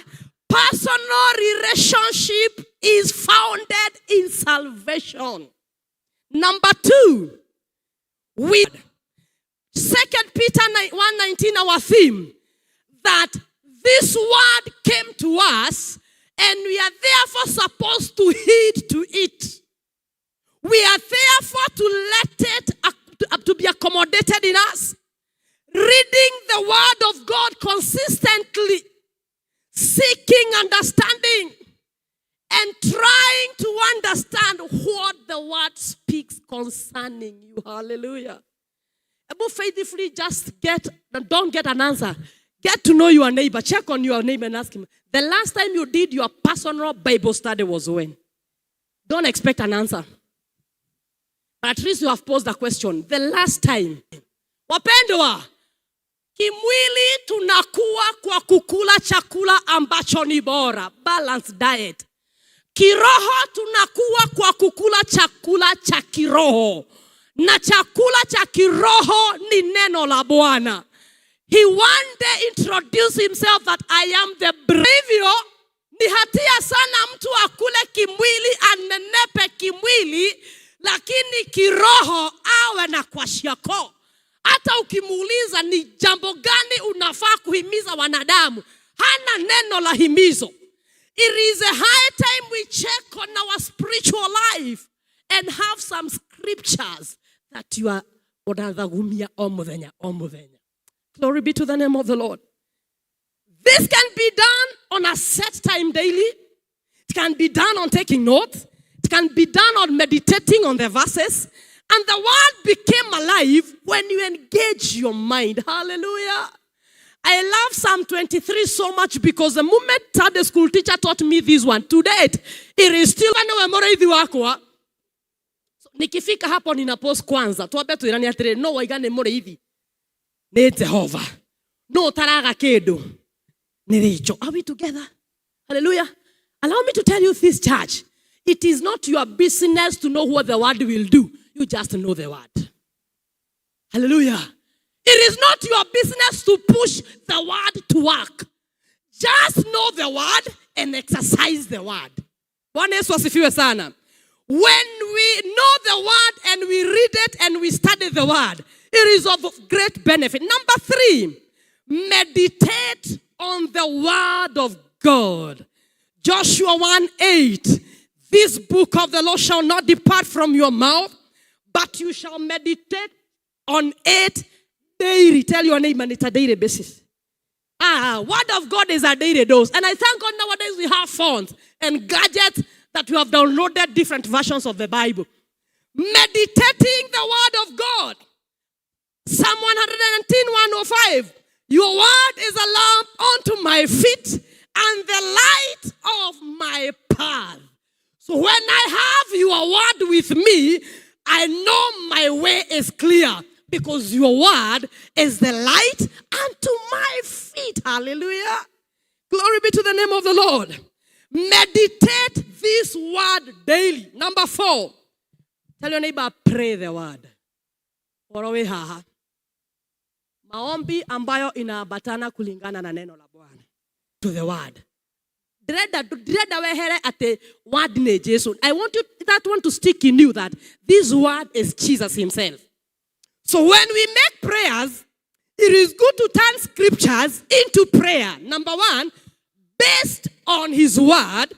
Speaker 9: personal relationship is founded in salvation. Number 2, with 2 Peter 1:19, our theme, that this word came to us and we are therefore supposed to heed to it. We are therefore to let it to be accommodated in us. Reading the word of God consistently, seeking understanding, and trying to understand what the word speaks concerning you. Hallelujah. About faithfully just don't get an answer. Get to know your neighbor. Check on your neighbor and ask him, the last time you did your personal Bible study was when? Don't expect an answer. But at least you have posed a question. The last time. Wapendwa, Kimwili tunakuwa kwa kukula chakula ambacho ni bora, balanced diet. Kiroho tunakuwa kwa kukula chakula cha kiroho. Na chakula cha kiroho ni neno la Bwana. He one day introduced himself that I am the Hivyo ni hatia sana mtu akule kimwili, anenepe kimwili, lakini kiroho awe na kwashiako. Hata ukimuuliza ni jambo gani unafaa kuhimiza wanadamu, hana neno la himizo. It is a high time we check on our spiritual life and have some scriptures that you are odathagumia omuthenya. Glory be to the name of the Lord. This can be done on a set time daily. It can be done on taking notes. It can be done on meditating on the verses. And the word became alive when you engage your mind. Hallelujah. I love Psalm 23 so much because the moment Sunday school teacher taught me this one, to date, it is still nikifika hapo ninapose kwanza. Tuwabe tuirani atire, no waigane mureithi. Ni Jehova. No taraga kedo. Ni richo. Are we together? Hallelujah. Allow me to tell you this, church. It is not your business to know what the word will do. You just know the word. Hallelujah. It is not your business to push the word to work. Just know the word and exercise the word. Bwana Yesu asifiwe sana. When we know the word and we read it and we study the word, it is of great benefit. Number 3, meditate on the word of God. Joshua 1:8. This book of the law shall not depart from your mouth, but you shall meditate on it daily. Tell your neighbor, it's a daily basis. Word of God is a daily dose. And I thank God nowadays we have phones and gadgets that we have downloaded different versions of the Bible. Meditating the word of God. Psalm 119:105. Your word is a lamp unto my feet and the light of my path. So when I have your word with me, I know my way is clear because your word is the light unto my feet. Hallelujah. Glory be to the name of the Lord. Meditate this word daily. Number 4. Tell your neighbor, pray the word. Maombi ambayo inaambatana kulingana na neno la Bwana. To the word. I want you that one to stick in you that this word is Jesus himself. So when we make prayers, it is good to turn scriptures into prayer. Number 1, based on his word,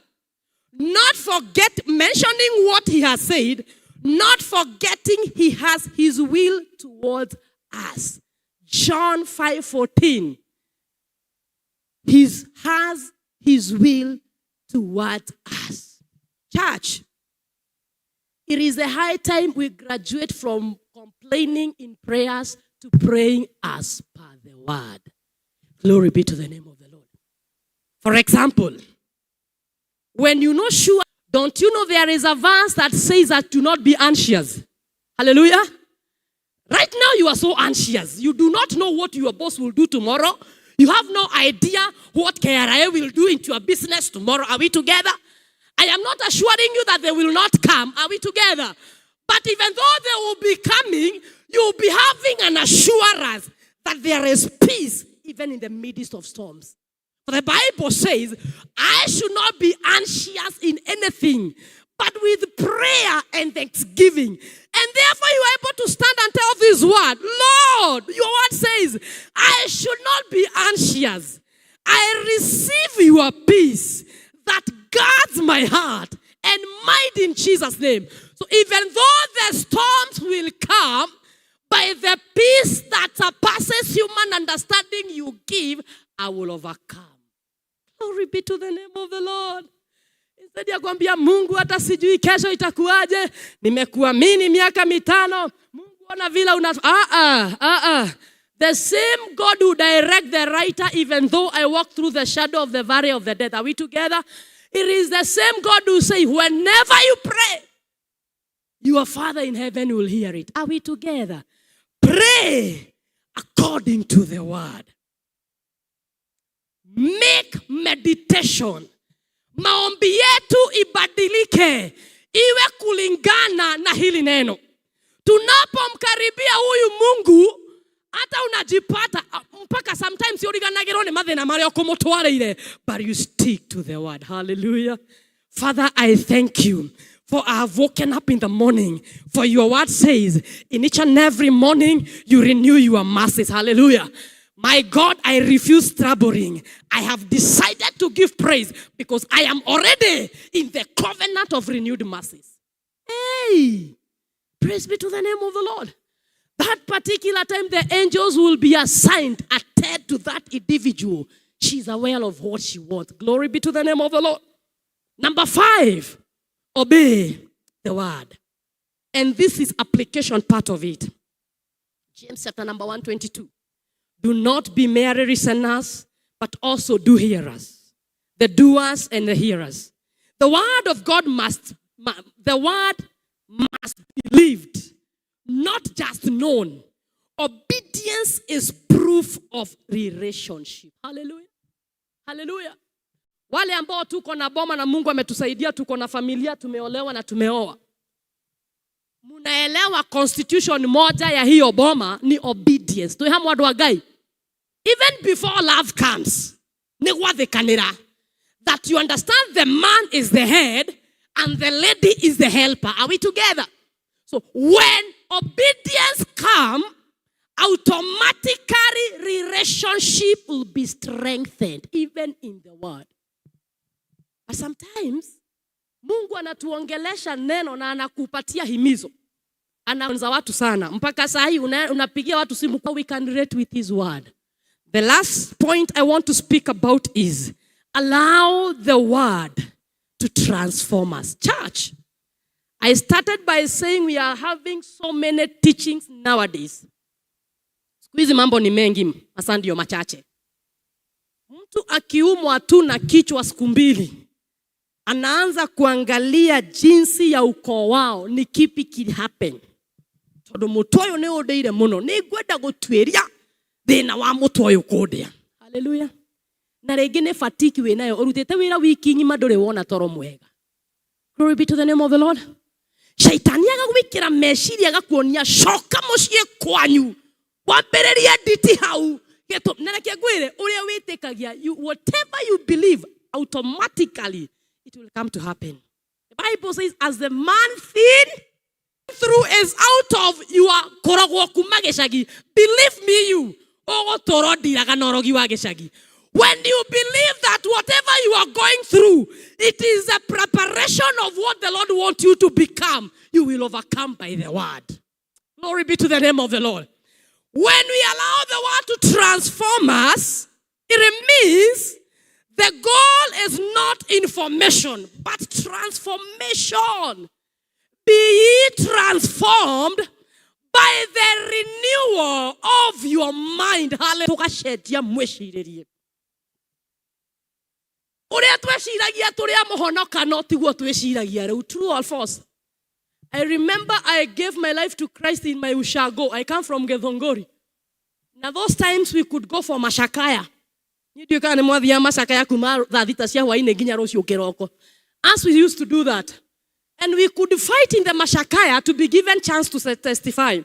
Speaker 9: not forget mentioning what he has said, not forgetting he has his will towards us. John 5:14. He has his will towards us. Church, it is a high time we graduate from complaining in prayers to praying as per the word. Glory be to the name of the Lord. For example, when you're not sure, don't you know there is a verse that says that do not be anxious? Hallelujah. Right now you are so anxious. You do not know what your boss will do tomorrow. You have no idea what KRA will do into your business tomorrow. Are we together? I am not assuring you that they will not come. Are we together? But even though they will be coming, you will be having an assurance that there is peace even in the midst of storms. For the Bible says, I should not be anxious in anything, but with prayer and thanksgiving. And therefore you are able to stand and tell this word, Lord, your word says, I should not be anxious. I receive your peace that guards my heart and mind in Jesus' name. So even though the storms will come, by the peace that surpasses human understanding you give, I will overcome. Glory be to the name of the Lord. Instead ya kuambia Mungu hata sijui kesho itakuaje, nimekuamini miaka 5, Mungu ana vile The same God who direct the writer, even though I walk through the shadow of the valley of the death. Are we together? It is the same God who say, whenever you pray, your Father in heaven will hear it. Are we together? Pray according to the word. Make meditation. Maombi yetu ibadilike iwe kulingana na hili neno. Tunapomkaribia huyu Mungu, hata unajipata mpaka sometimes yoriganagirwo ni mathina maria ukumutwareire, but you stick to the word. Hallelujah. Father, I thank you for I have woken up in the morning. For your word says, in each and every morning, you renew your mercies. Hallelujah. My God, I refuse troubling. I have decided to give praise because I am already in the covenant of renewed mercies. Hey, praise be to the name of the Lord. That particular time, the angels will be assigned, attached to that individual. She's aware of what she wants. Glory be to the name of the Lord. Number 5, obey the word. And this is application part of it. James chapter number 1:22. Do not be merely listeners, but also do hearers. The doers and the hearers. The word of God must be lived, not just known. Obedience is proof of relationship. Hallelujah. Hallelujah. Wale ambao tuko na boma na Mungu ametusaidia, tuko na familia, tumeolewa na tumeoa. Munaelewa constitution moja ya hiyo boma ni obedience. Tuihamu wadu wa Ngai. Even before love comes, ni wathikanira. That you understand the man is the head and the lady is the helper. Are we together? So when obedience comes, automatically relationship will be strengthened, even in the word. But sometimes, Mungu anatuongelesha neno na anakupatia himizo. Anaanza watu sana. Mpaka saa hii unapigia watu simu kwa we can relate with his word. The last point I want to speak about is allow the word to transform us. Church, I started by saying we are having so many teachings nowadays. Siku hizi mambo ni mengi, hasa ndio machache. Mtu akiumwa tu na kichwa siku mbili, anaanza kuangalia jinsi ya ukoo wao ni kipi kili happen. Todo mutoyo ne odeire muno ni gwenda gutweria thina wa mutoyo kodea. Hallelujah. Na regine fatiki we nayo urutete wira wiki nyima ndore wona toro mwega. Glory be to the name of the Lord. Shaitani agagwikira meshiri agakuonia shoka mucie kwanyu. Wambereria nditi hau. Geto nareke gwire uria witikagia whatever you believe automatically it will come to happen. The Bible says, as the man thin through is out of your korogwo kuma geshagi. Believe me, you. When you believe that whatever you are going through, it is a preparation of what the Lord wants you to become, you will overcome by the word. Glory be to the name of the Lord. When we allow the word to transform us, it means the goal is not information, but transformation. Be ye transformed by the renewal of your mind. Hallelujah. True or false? I remember I gave my life to Christ in my Ushago. I come from Githongori. Now those times we could go for Mashakaya. As we used to do that. And we could fight in the Mashakaya to be given chance to testify.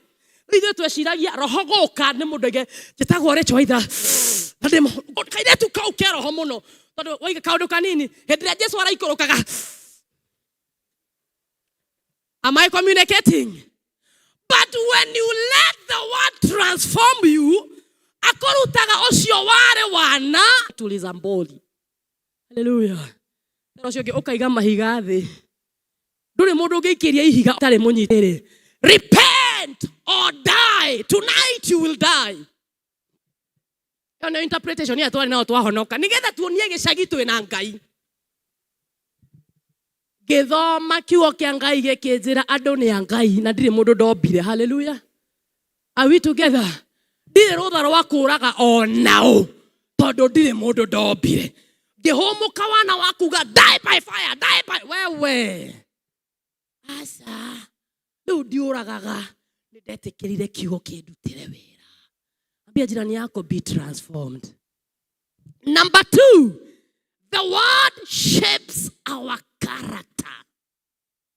Speaker 9: Am I communicating? But when you let the word transform you, hallelujah. Repent or die. Tonight you will die. Your interpretation here to now to honoka. Nigeda tuonie geshagitu enangai. Gethoma kiwo kia ngai gekinjira andu ni ngai na ndire mundu ndobire. Hallelujah. Are we together? Ndire rutha rwa kuraga onao. Tondu ndire mundu ndobire. Gehomuka wana wakuga die by fire, die by wewe. Asa. No dioragaga. Nidetekirire kigo kindutire wira. Ambia jirani yako, be transformed. Number 2, the word shapes our character.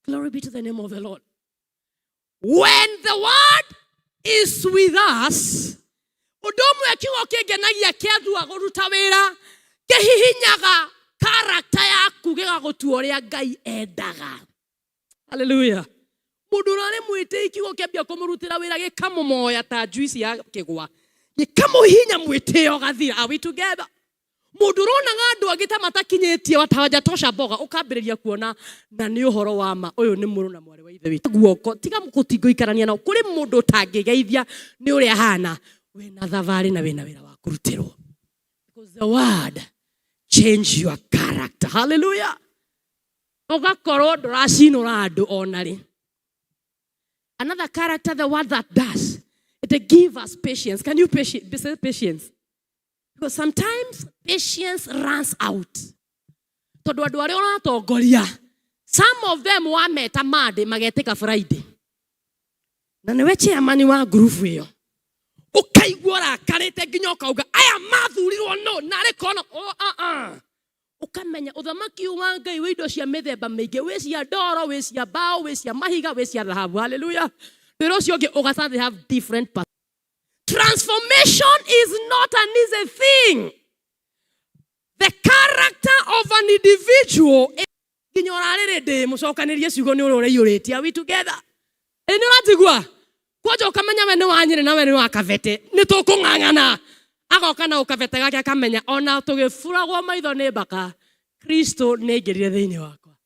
Speaker 9: Glory be to the name of the Lord. When the word is with us, udomu ekigo kigenagia kiathua guruta wira, kihihinyaga character yaku gigagutua uria Ngai endaga. Hallelujah. Mundu urare mwite ikigo kiambia kumurutira wira gikamumoya ta juice ya kigwa. Gikamuhinya mwiteo gathira. Are we together? Mundu rona ngandu agita matakinyetie watawaja tosha boga ukambiriria kuona na ni uhoro wa ma uyu ni muru na mwari wa ithe witu guoko tiga mukutingo ikarania na kuri mundu tangigeithia ni uri ahana we na thavari na we na wira wa kurutirwo, because the word change your character. Hallelujah. Ugakorwo nduracinura andu onari. Another character the word that does, it gives us patience. Can you say patience? Because sometimes patience runs out. Some of them were met a Monday, mageteka Friday. Na newe chairman wa group hiyo. Ukaigwara karete ginyoka uga aya mathurirwo no nare kono ukamenya uthamaki wa Ngai we indo cia mithemba mingi, we cia ndoro, we cia bao, we cia mahiga, we cia dhahabu. Hallelujah. Pero cio ngi ugasa they have different paths. Transformation is not an easy thing. The character of an individual is are we together? Kwajo kamenya we ni wanyire na we ni wakavete ni tukungangana agoka na ukavete gake akamenya ona tugifuragwo maitho ni baka Kristo ni ngirire thiini wakwa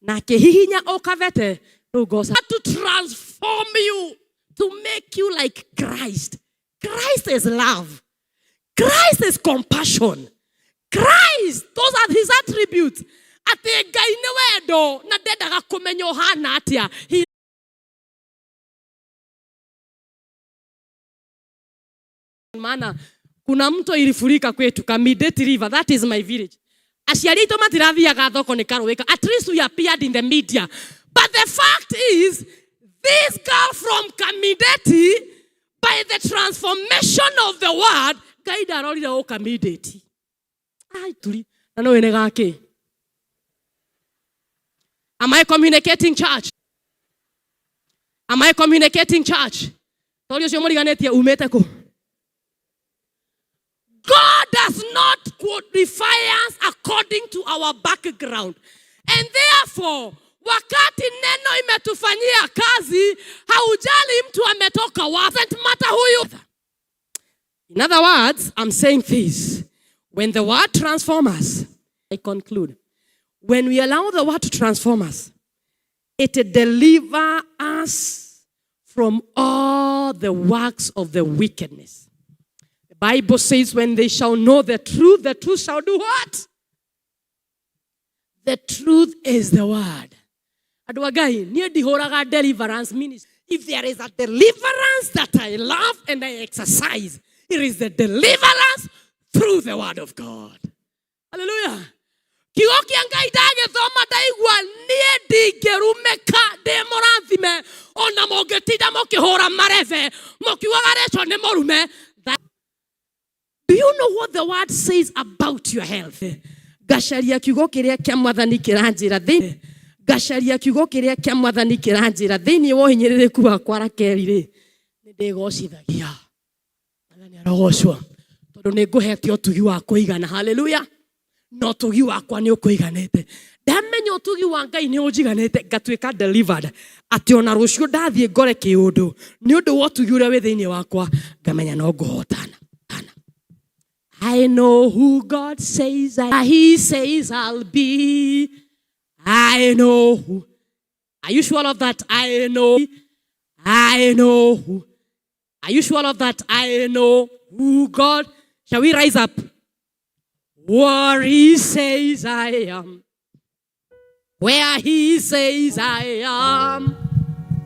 Speaker 9: na kihihinya ukavete rugosa to transform you, to make you like Christ. Christ is love. Christ is compassion. Christ, those are his attributes. Ati Ngai ni wendo na ndendaga kumenya hana atia. Maana kuna mto ilifurika kwetu Kamideti River, that is my village. Aciarito matirathiaga thoko ni karoweka. At least we appeared in the media. But the fact is, this girl from Kamideti, by the transformation of the word, Ngai ndarorire o Kamideti. Ai tuli na no ene gake. Am I communicating, church? Am I communicating, church? Tori ucio muriganetie umete ku. God does not qualify us according to our background. And therefore, wakati neno imetufanyia kazi, haujali mtu ametoka wapi. Doesn't matter who you are. In other words, I'm saying this. When the word transforms us, I conclude. When we allow the word to transform us, it delivers us from all the works of the wickedness. The Bible says when they shall know the truth shall do what? The truth is the word. Aduagai, near the Horaga deliverance ministry. If there is a deliverance that I love and I exercise, it is the deliverance through the word of God. Hallelujah. Kigoki Ngai dage thoma daigwa nie digerumeka demorathime ona mogetida mokihora mareve mokiwagarecho ne morume. Do you know what the word says about your health? Gasharia kiugo kiria kia mwathani kiranjira thini. Gasharia kiugo kiria kia mwathani kiranjira thini wo hinyirireku wakwa Rakeri ndigocithagia. Mwathani arogocwo. Tondu ninguhete utugi wa kuigana. Hallelujah. No tugi wakwa ni ukuiganete. Ndamenya utugi wa Ngai ni ujiganete ngatwika delivered. Ati ona rucio ndathie ngore kiundu ni undu wa utugi uria wi thiini wakwa ngamenya no nguhotana. I know who God says he says I'll be. I know who. Are you sure of that? I know. I know who. Are you sure of that? I know who God. Shall we rise up? Where he says I am. Where he says I am.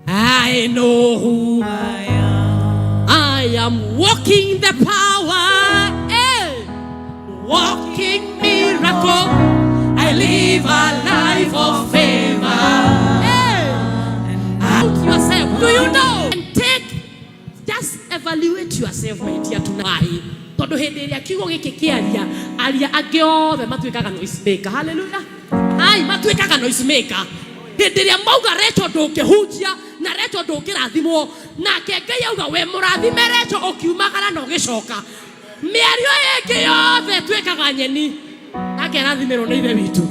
Speaker 9: I know who I am. I am walking the power. Walking miracle, I live a life of favor. Hey. Out yourself, do you know? And take just
Speaker 10: Guys, evaluate yourself, my dear, tonight. Todo hindi ria kigo giki kiaria aria age othe matuikaga noise maker. Hallelujah. Ai matuikaga noise maker. Hindi ria mauga recho ndungihunjia na recho ndungirathimwo nake Ngai auga we murathime recho ukiumagara no gicoka. Miario yake yothe twikaga nyeni nake rathimirwo ni ithe witu.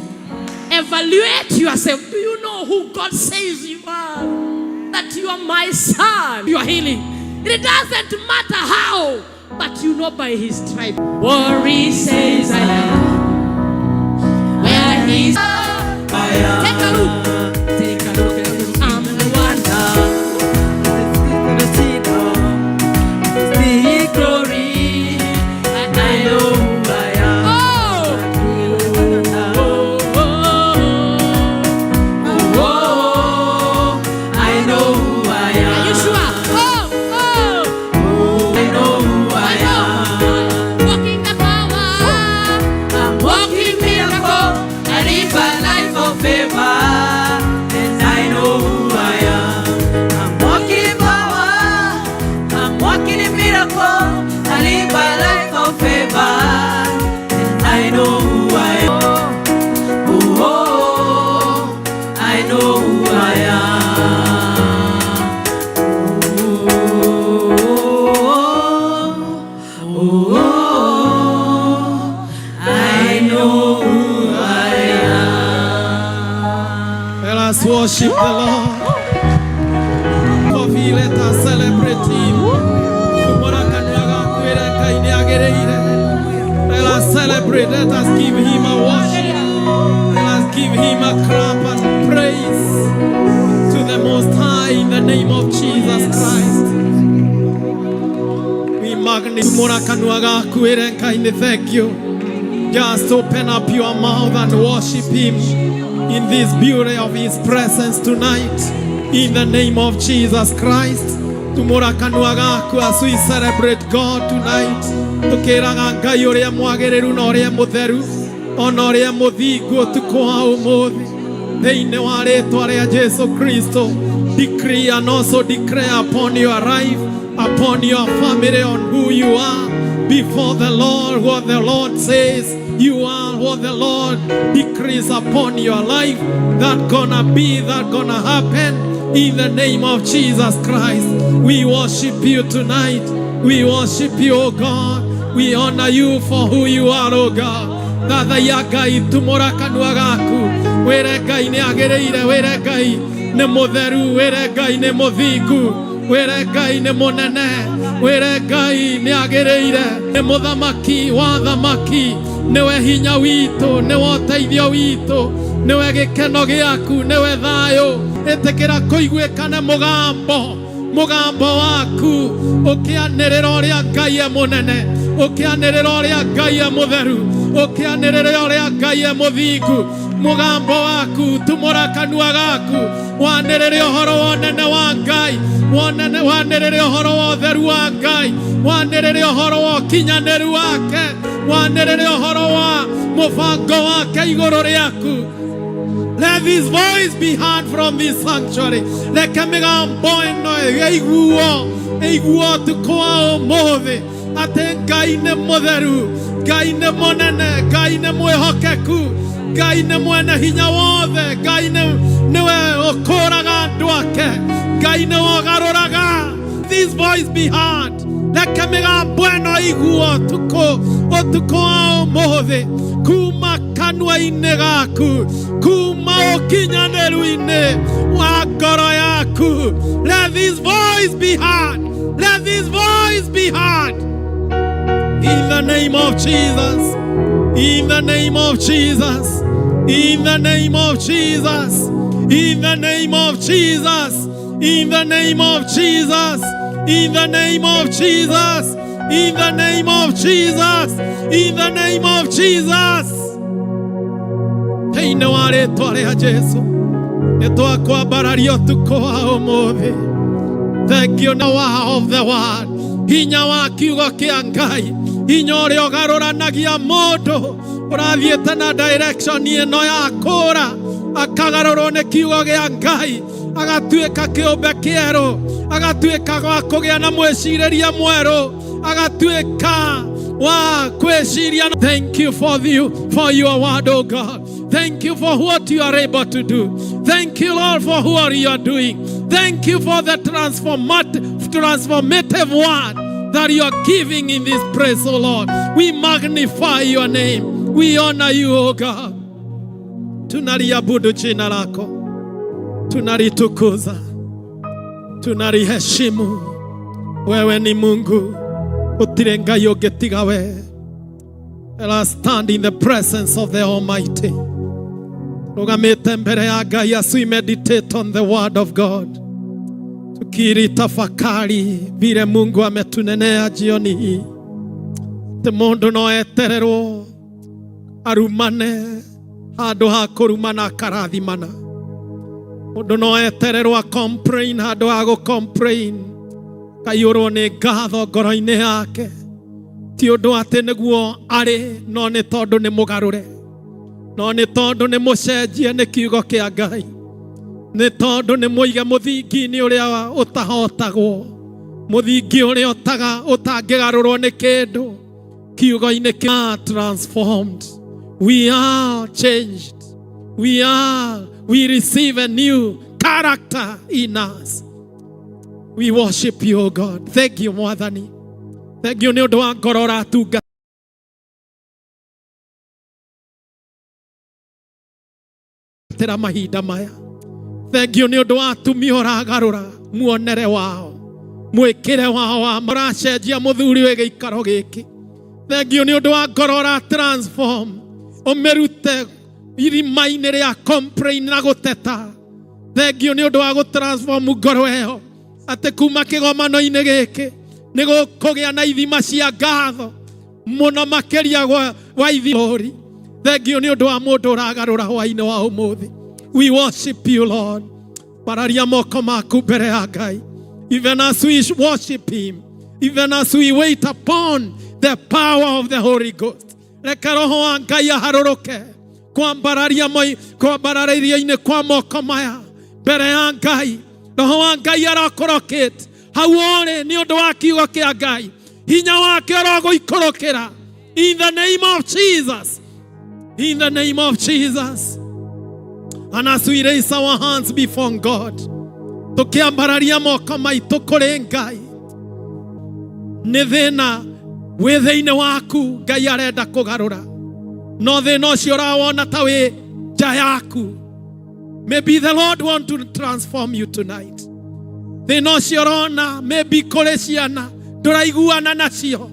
Speaker 10: Evaluate yourself. Do you know who God says you are? That you are my son. You are healing. It doesn't matter how, but you know by his stripe. Worry says I am. Where he's take a look. Take a look at him. I'm the one. The glory. And I know who I am.
Speaker 5: I know who I am.
Speaker 10: Are you sure?
Speaker 5: I know who I am.
Speaker 10: Walking the power.
Speaker 5: I'm walking miracle. I live a life of favor. And I know who I am. I'm walking in power. I'm walking in miracle. I live a life of favor. And I know who I am. Oh, I know who I am. I know who I am.
Speaker 11: Let us worship the Lord. Coffee, let us celebrate Him. Let us celebrate. Let us give Him a worship. Let us give Him a clap and praise to the Most High in the name of Jesus Christ. We magnify thank you. Just open up your mouth and worship Him in this beauty of His presence tonight. In the name of Jesus Christ. As we celebrate God tonight. Tukiraga Ngai uria mwagiriru na uria mutheru ona uria muthingu tukwa umuthi thiini wa ritwa ria Jesu Kristo. Decree and also declare upon your life, upon your family, on who you are before the Lord, what the Lord says you are, what the Lord decrees upon your life, that gonna be, that gonna happen in the name of Jesus Christ. We worship you tonight. We worship you, O God. We honor you for who you are, O God. Thatha ya Ngai tumura kanua gaku. Were Ngai ni agereire, were Ngai ni mutheru, were Ngai ni muthingu, were Ngai ni munene, were Ngai ni agereire, ni muthamaki wa thamaki, niwe hinya witu, niwe uteithio witu, niwe gikeno giaku, niwe thayo. Etekera kuiguikane mugambo waku ukianirira uria Ngai e munene, ukianirira uria Ngai e mutheru, ukianirira uria Ngai e muthingu. Mugambo waku tumura kanua gaku wanirire uhoro wonene wa Ngai, wanirire uhoro wa utheru wa Ngai, wanirire uhoro wa kinyaniru wake, wanirire uhoro wa mubango wake iguru riaku. Let this voice be heard from this sanctuary. Let migambo ino eiguo tukwa umuthi ati Ngai ni mutheru, Ngai ni munene, Ngai ni mwihokeku, Ngai ni mwene hinya wothe, Ngai niwe ukuraga andu ake, Ngai ni wogaruraga. This voice be heard. Let migambo ino eiguo tukwa umuthi kuma kanua-ini gaku, kuma ukinyaniru-ini wa ngoro yaku. Let this voice be heard. Let this voice be heard. In the name of Jesus. In the name of Jesus. In the name of Jesus. In the name of Jesus. In the name of Jesus. In the name of Jesus. In the name of Jesus. In the name of Jesus. Thĩinĩ wa rĩĩtwa rĩa Jesũ nĩtwakwambararia ũtukũ wa ũmũthĩ. Thank you now of the word. Hinya wa kiugo kĩa Ngai, hinya ũrĩa ũgarũranagia mũndũ ũrathiĩte na direction ĩno ya kũũra akagarũrwo nĩ kiugo gĩa Ngai agatuĩka kĩũmbe kĩerũ, agatuĩka gwa kũgĩa na mwĩcirĩria mwerũ, agatuĩka wa kwĩciria. Thank you for your word, oh God. Thank you for what you are able to do. Thank you, Lord, for what you are doing. Thank you for the transformative word that you are giving in this place, oh Lord. We magnify your name. We honor you, oh God. Tunaliabudu jina lako, tunalitukuza, tunaliheshimu. Wewe ni Mungu, gutire ngai ungi tiga we. Let us stand in the presence of the Almighty. Rugamite mbere ya Ngai as we meditate on the word of God. Tukitafakari vile Mungu ametunenea jioni hii. Te mundu no etererwo arumane handu ha kurumana akarathimana. Mundu no etererwo a complain handu ha complain. Kaiyurwo ni ngatho ngoro-ini yake. Ti undu ati niguo ari, no ni tondu ni mugarure, no ni tondu ni mucenjie ni kiugo kia Ngai, ni tondu ni muige muthingi-ini uria utahotagwo, muthingi uria utangigarurwo ni kindu. Kiugo-ini kia transformed, we are changed, we receive a new character in us. We worship you, O God. Thank you, Mwathani. Thank you, nĩ ũndũ wa ngoro ũratungatĩra mahinda maya. Thank you, nĩ ũndũ wa atumia ũragarũra muonere wao, mwĩkĩre wao wa ũracenjia mũthuri wĩ gĩikaro gĩkĩ. Thank you, nĩ ũndũ wa ngoro ũra transform, ũmĩrute irima-inĩ rĩa complain na gũteta. Thank you, nĩ ũndũ wa gũtransform ngoro ĩyo, atĩ kuma kĩgomano-inĩ gĩkĩ nĩ gũkũgĩa na ithima cia ngatho mũno makĩria wa ithori. Thank you, nĩ ũndũ wa mũndũ ũragarũra hwaĩ-inĩ wa ũmũthĩ. We worship you, Lord. Pararia moko maku mbere ya Ngai. Even as we worship him, even as we wait upon the power of the Holy Ghost. Reka roho wa Ngai aharũrũke kwambararĩria-inĩ kwa moko maya mbere ya Ngai. Roho wa Ngai arakũrokĩte hau ũrĩ nĩ ũndũ wa kiugo kĩa Ngai. Hinya wake ũrogũikũrũkĩra. In the name of Jesus. In the name of Jesus. And as we raise our hands before God, tukiambararia moko maitũ kũrĩ Ngai, nĩ thĩna wĩ thĩinĩ waku Ngai arenda kũgarũra. No thĩna ũcio ũrawona ta wĩ nja yaku. Maybe the Lord want to transform you tonight. Thĩna ũcio ũrona maybe kũrĩ ciana ndũraiguana nacio,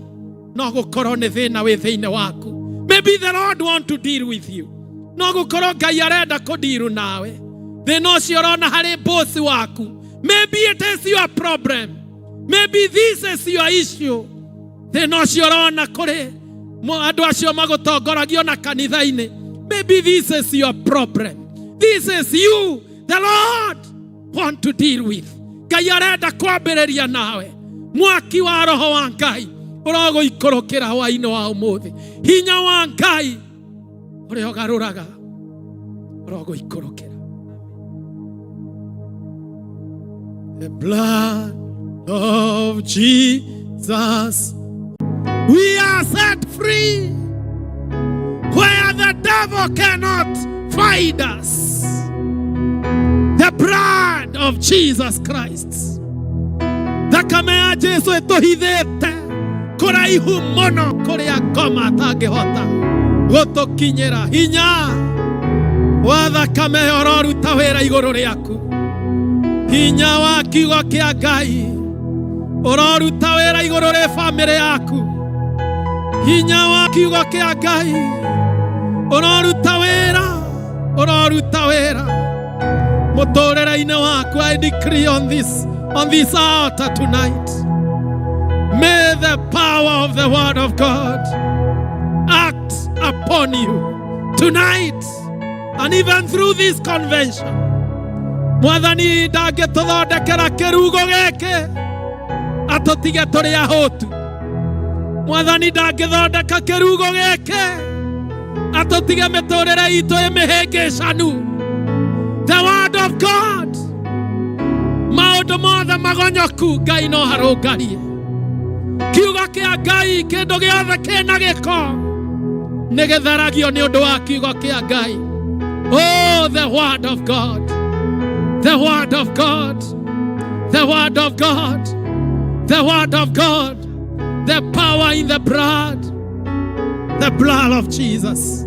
Speaker 11: no gũkorwo nĩ thĩna wĩ thĩinĩ waku. Maybe the Lord want to deal with you, no gũkorwo Ngai arenda kũdeal nawe. Thĩna ũcio ũrona harĩ boss waku, maybe it is your problem, maybe this is your issue. Thĩna ũcio ũrona kũrĩ andũ acio magũtongoragio na kanitha-inĩ, maybe this is your problem. This is you the Lord want to deal with. Ngai arenda kwambĩrĩria nawe. Mwaki wa roho wa Ngai ũrogũikũrũkĩra hwaĩ-inĩ wa ũmũthĩ. Hinya wa Ngai ũrĩa ũgarũraga ũrogũikũrũkĩra. The blood of Jesus, we are set free where the devil cannot find us. The blood of Jesus Christ. Thakame ya Jesu ĩtũhithĩte kũraihu mũno kũrĩa ngoma atangĩhota gũtũkinyĩra. Hinya wa thakame ũroruta wĩra igũrũ rĩaku. Hinya wa kiugo kĩa Ngai ũroruta wĩra igũrũ rĩa bamĩrĩ yaku. Hinya wa kiugo kĩa Ngai ũroruta wĩra mũtũrĩre-inĩ waku. I decree on this altar tonight, may the power of the word of God act upon you tonight and even through this convention. Mwathani ndangĩtũthondekera kĩrugo gĩkĩ atũtige tũrĩ ahũtu. Mwathani ndangĩthondeka kĩrugo gĩkĩ atũtige mĩtũrĩre itũ ĩmĩhĩngĩcanu. The word of God maundu mothe magonyoku Ngai no harungarie. Kiugo kia Ngai kindu giothe kina giko nigitharagio ni undu wa kiugo kia Ngai. Oh, the word of God, the word of God, the word of God, the word of God, the power in the blood of Jesus,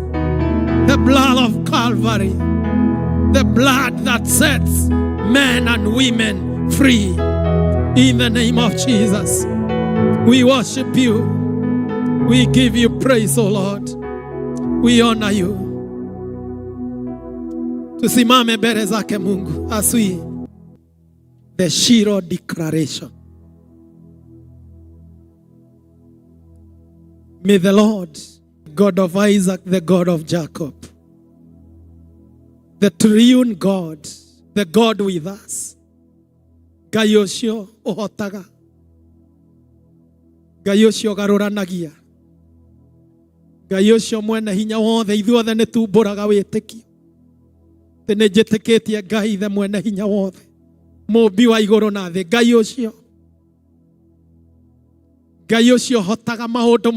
Speaker 11: the blood of Calvary, the blood that sets men and women free. In the name of Jesus, we worship you. We give you praise, O Lord. We honor you. Tusimame mbele zake Mungu as we the Shiloh declaration. May the Lord, God of Isaac, the God of Jacob, the triune God, the God with us, Ngai ucio uhotaga, Ngai ucio garuranagia, Ngai ucio mwene hinya wothe, ithuothe nĩ tumbũraga wĩtĩkio atĩ nĩ njĩtĩkĩtie Ngai the mwene hinya wothe, mũmbi wa igũrũ na thĩ, Ngai ucio hotaga maũndũ